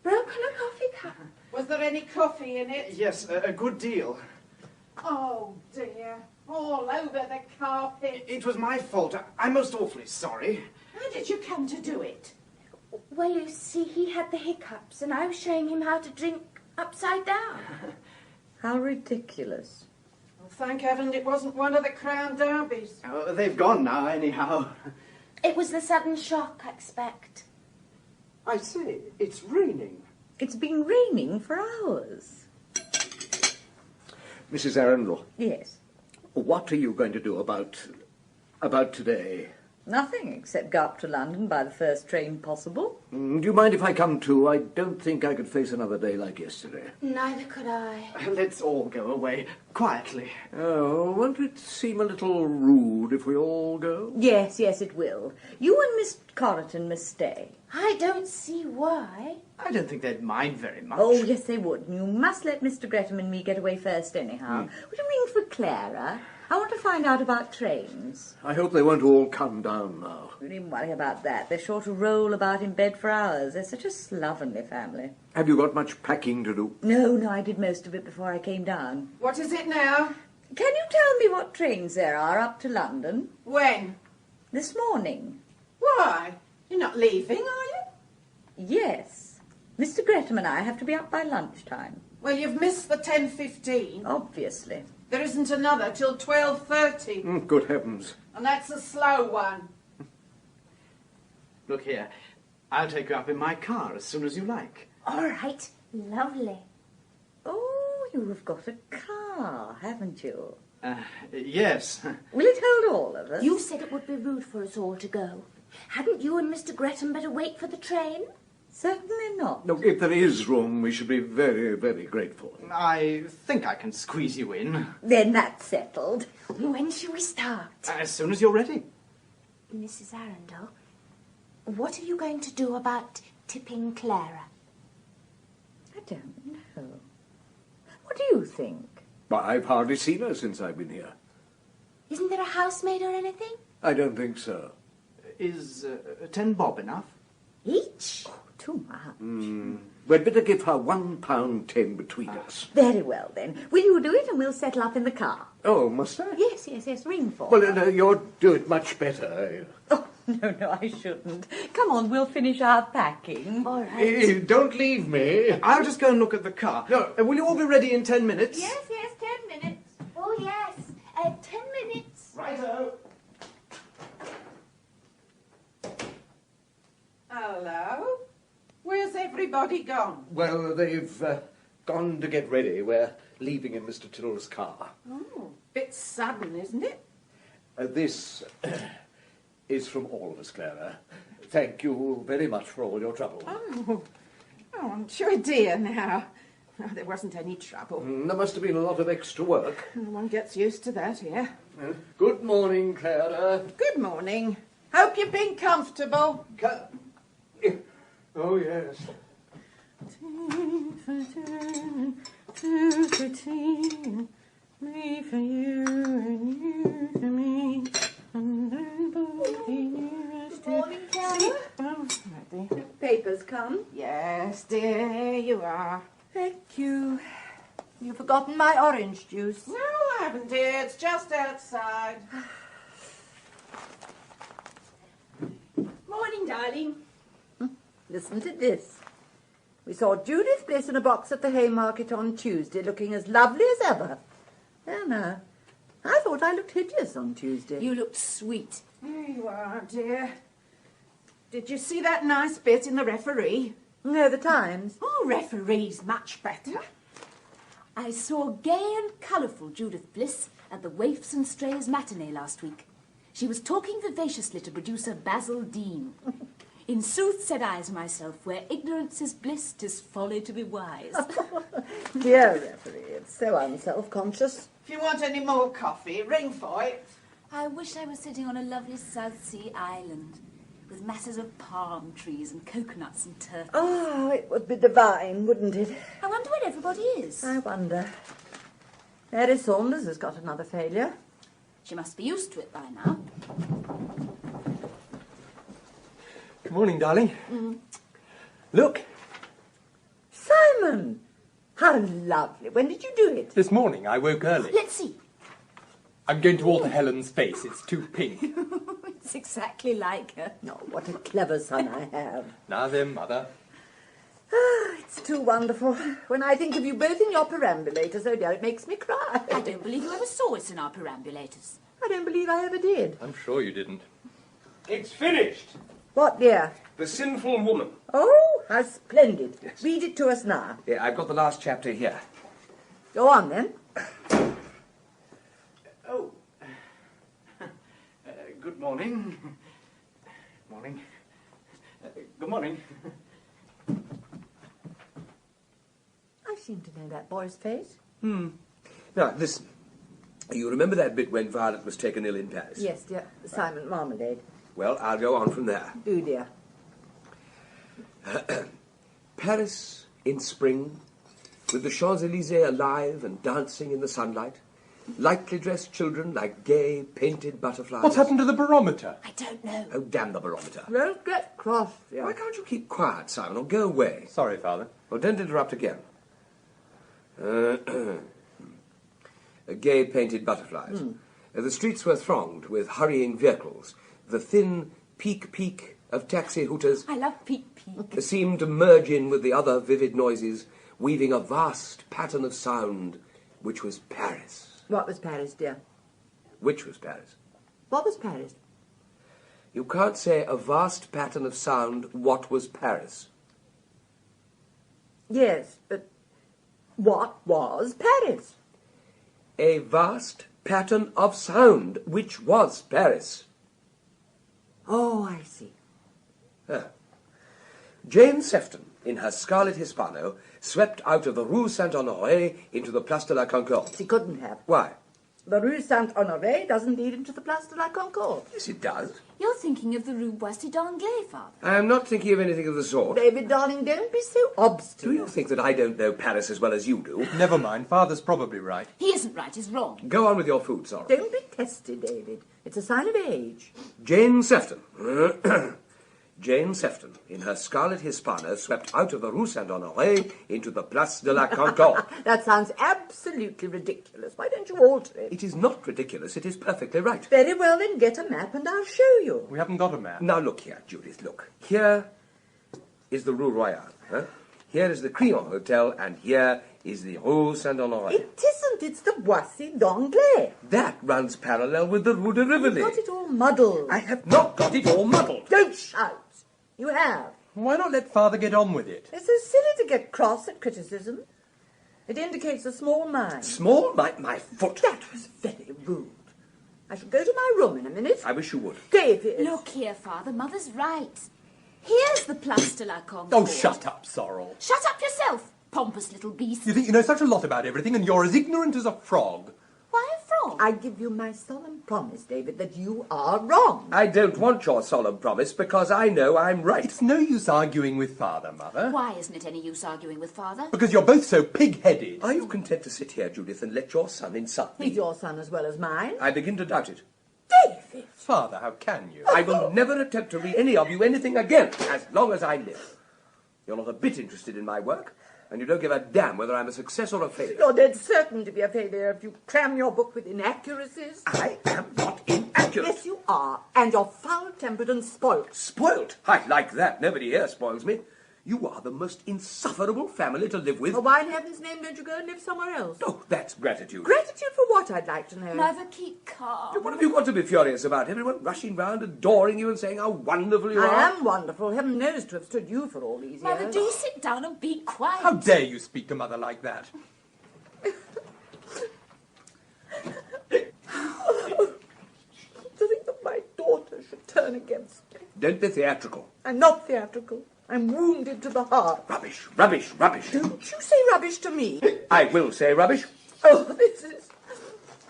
broken a coffee cup. Was there any coffee in it? Yes, a good deal. Oh, dear. All over the carpet. It was my fault. I'm most awfully sorry. How did you come to do it? Well, you see, he had the hiccups, and I was showing him how to drink upside down. How ridiculous. Well, thank heaven it wasn't one of the Crown Derbies. Oh, they've gone now, anyhow. It was the sudden shock, I expect. I say, it's raining. It's been raining for hours. Mrs. Arundel, Yes. what are you going to do about today? Nothing, except go up to London by the first train possible. Do you mind if I come too? I don't think I could face another day like yesterday. Neither could I. Let's all go away, quietly. Oh, won't it seem a little rude if we all go? Yes, it will. You and Miss Coryton must stay. I don't see why. I don't think they'd mind very much. Oh, yes, they would. You must let Mr. Greatham and me get away first anyhow. Would you ring for Clara? I want to find out about trains. I hope they won't all come down now. You needn't worry about that. They're sure to roll about in bed for hours. They're such a slovenly family. Have you got much packing to do? No, I did most of it before I came down. What is it now? Can you tell me what trains there are up to London? When? This morning. Why? You're not leaving, are you? Yes. Mr. Greatham and I have to be up by lunchtime. Well, you've missed the 10:15. Obviously. There isn't another till 12:30. Good heavens. And that's a slow one. Look here, I'll take you up in my car as soon as you like. All right. Lovely. Oh, you have got a car, haven't you? Yes. Will it hold all of us? You said it would be rude for us all to go. Hadn't you and Mr. Greatham better wait for the train? Certainly not. Look, if there is room, we should be very, very grateful. I think I can squeeze you in. Then that's settled. When shall we start? As soon as you're ready. Mrs. Arundel, what are you going to do about tipping Clara? I don't know. What do you think? But I've hardly seen her since I've been here. Isn't there a housemaid or anything? I don't think so. Is 10 bob enough? Each? Oh, too much. We'd better give her £1.10 between us. Very well, then. Will you do it and we'll settle up in the car? Oh, must I? Yes. Ring for Well, her. no, you'll do it much better. Oh, no, I shouldn't. Come on, we'll finish our packing. All right. Don't leave me. I'll just go and look at the car. No, will you all be ready in 10 minutes? Yes, 10 minutes. Oh, yes. 10 minutes. Righto. Hello? Where's everybody gone? Well, they've gone to get ready. We're leaving in Mr. Tyrrell's car. Oh, bit sudden, isn't it? This is from all of us, Clara. Thank you very much for all your trouble. Oh, I'm sure, dear, now. Oh, there wasn't any trouble. There must have been a lot of extra work. One gets used to that here. Good morning, Clara. Good morning. Hope you've been comfortable. Oh, yes. Me for you and you for me. Good morning, Clara. Papers come. Yes, dear, here you are. Thank you. You've forgotten my orange juice. No, I haven't, dear. It's just outside. Morning, darling. Listen to this. We saw Judith Bliss in a box at the Haymarket on Tuesday, looking as lovely as ever. There now. I thought I looked hideous on Tuesday. You looked sweet. There you are, dear. Did you see that nice bit in the Referee? No, the Times. Oh, Referee's much better. I saw gay and colourful Judith Bliss at the Waifs and Strays matinee last week. She was talking vivaciously to producer Basil Dean. In sooth, said I to myself, where ignorance is bliss, 'tis folly to be wise. Dear Referee, it's so unself-conscious. If you want any more coffee, ring for it. I wish I was sitting on a lovely South Sea island, with masses of palm trees and coconuts and turtles. Oh, it would be divine, wouldn't it? I wonder where everybody is. I wonder. Mary Saunders has got another failure. She must be used to it by now. Good morning, darling. Look. Simon! How lovely. When did you do it? This morning I woke early. Let's see. I'm going to alter Helen's face. It's too pink. It's exactly like her. Oh, what a clever son I have. Now then, Mother. Ah, it's too wonderful. When I think of you both in your perambulators, oh dear, it makes me cry. I don't believe you ever saw us in our perambulators. I don't believe I ever did. I'm sure you didn't. It's finished. What, dear? The Sinful Woman. Oh, how splendid. Yes. Read it to us now. Yeah, I've got the last chapter here. Go on, then. Oh. Good morning. Morning. Good morning. I seem to know that boy's face. Now, listen. You remember that bit when Violet was taken ill in Paris? Yes, dear. Simon Marmalade. Well, I'll go on from there. Do, dear. Paris in spring, with the Champs-Élysées alive and dancing in the sunlight, lightly dressed children like gay, painted butterflies. What's happened to the barometer? I don't know. Oh, damn the barometer. Don't get cross, dear. Why can't you keep quiet, Simon, or go away? Sorry, Father. Well, don't interrupt again. Gay, painted butterflies. The streets were thronged with hurrying vehicles. The thin peak of taxi hooters I love peek. seemed to merge in with the other vivid noises, weaving a vast pattern of sound, which was Paris. What was Paris, dear? Which was Paris? What was Paris? You can't say a vast pattern of sound, what was Paris? Yes, but what was Paris? A vast pattern of sound, which was Paris. Oh, I see. Jane Sefton, in her Scarlet Hispano, swept out of the Rue Saint-Honoré into the Place de la Concorde. She couldn't have. Why? The Rue Saint-Honoré doesn't lead into the Place de la Concorde. Yes, it does. You're thinking of the Rue Boissy d'Anglais, Father. I am not thinking of anything of the sort. David, darling, don't be so obstinate. Do you think that I don't know Paris as well as you do? Never mind. Father's probably right. He isn't right, he's wrong. Go on with your food, Sorel. Don't be testy, David. It's a sign of age. Jane Sefton. Jane Sefton, in her Scarlet Hispano, swept out of the Rue Saint-Honoré into the Place de la Concorde. That sounds absolutely ridiculous. Why don't you alter it? It is not ridiculous. It is perfectly right. Very well, then get a map and I'll show you. We haven't got a map. Now look here, Judith, look. Here is the Rue Royale. Here is the Crillon Hotel, and here is the Rue Saint-Honoré. It isn't. It's the Boissy d'Anglais. That runs parallel with the Rue de Rivoli. You've got it all muddled. I have not got it all muddled. Don't shout. You have. Why not let Father get on with it? It's so silly to get cross at criticism. It indicates a small mind. Small? My foot. That was very rude. I shall go to my room in a minute. I wish you would. David. Look here, Father, Mother's right. Here's the Place de la Concorde. Oh, shut up, Sorel. Shut up yourself, pompous little beast. You think you know such a lot about everything, and you're as ignorant as a frog. Why a frog? I give you my solemn promise, David, that you are wrong. I don't want your solemn promise, because I know I'm right. It's no use arguing with Father, Mother. Why isn't it any use arguing with Father? Because you're both so pig-headed. Are you content to sit here, Judith, and let your son insult me? He's your son as well as mine. I begin to doubt it. David! Father, how can you? I will never attempt to read any of you anything again, as long as I live. You're not a bit interested in my work, and you don't give a damn whether I'm a success or a failure. You're dead certain to be a failure if you cram your book with inaccuracies. I am not inaccurate. Yes, you are. And you're foul-tempered and spoilt. Spoilt? I like that. Nobody here spoils me. You are the most insufferable family to live with. Well, why in heaven's name don't you go and live somewhere else? Oh, that's gratitude. Gratitude for what, I'd like to know? Mother, keep calm. What have you got to be furious about? Everyone rushing round, adoring you and saying how wonderful you are. I am wonderful. Heaven knows to have stood you for all these Mother, years. do sit down and be quiet. How dare you speak to Mother like that? To think that my daughter should turn against me. Don't be theatrical. I'm not theatrical. I'm wounded to the heart. Rubbish, rubbish, rubbish. Don't you say rubbish to me. I will say rubbish. Oh, this is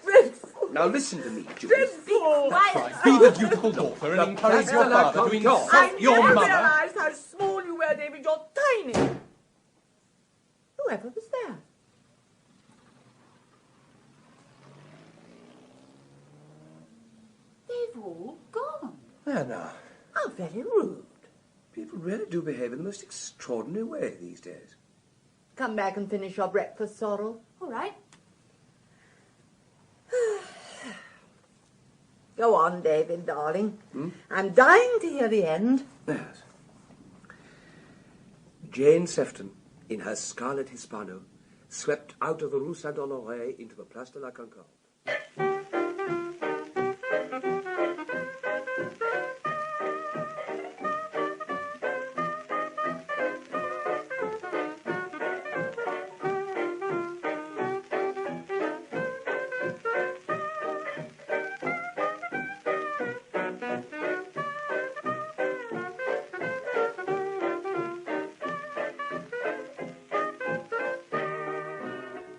dreadful. Now listen to me, Judith. Dreadful. Right, be the dutiful daughter and encourage your father to insult your I mother. realised how small you were, David. You're tiny. Whoever was there? They've all gone. Anna, How very rude. people really do behave in the most extraordinary way these days. Come back and finish your breakfast, Sorel. All right. Go on, David, darling. I'm dying to hear the end. Yes. Jane Sefton, in her scarlet Hispano, swept out of the Rue Saint-Honoré into the Place de la Concorde.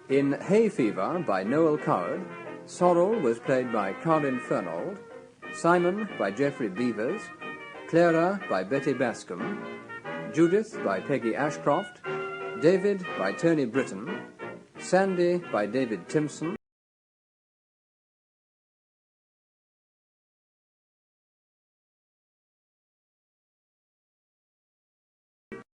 In Hay Fever by Noel Coward, Sorel was played by Karin Fernald, Simon by Geoffrey Beevers, Clara by Betty Baskcomb, Judith by Peggy Ashcroft, David by Tony Britton, Sandy by David Timson,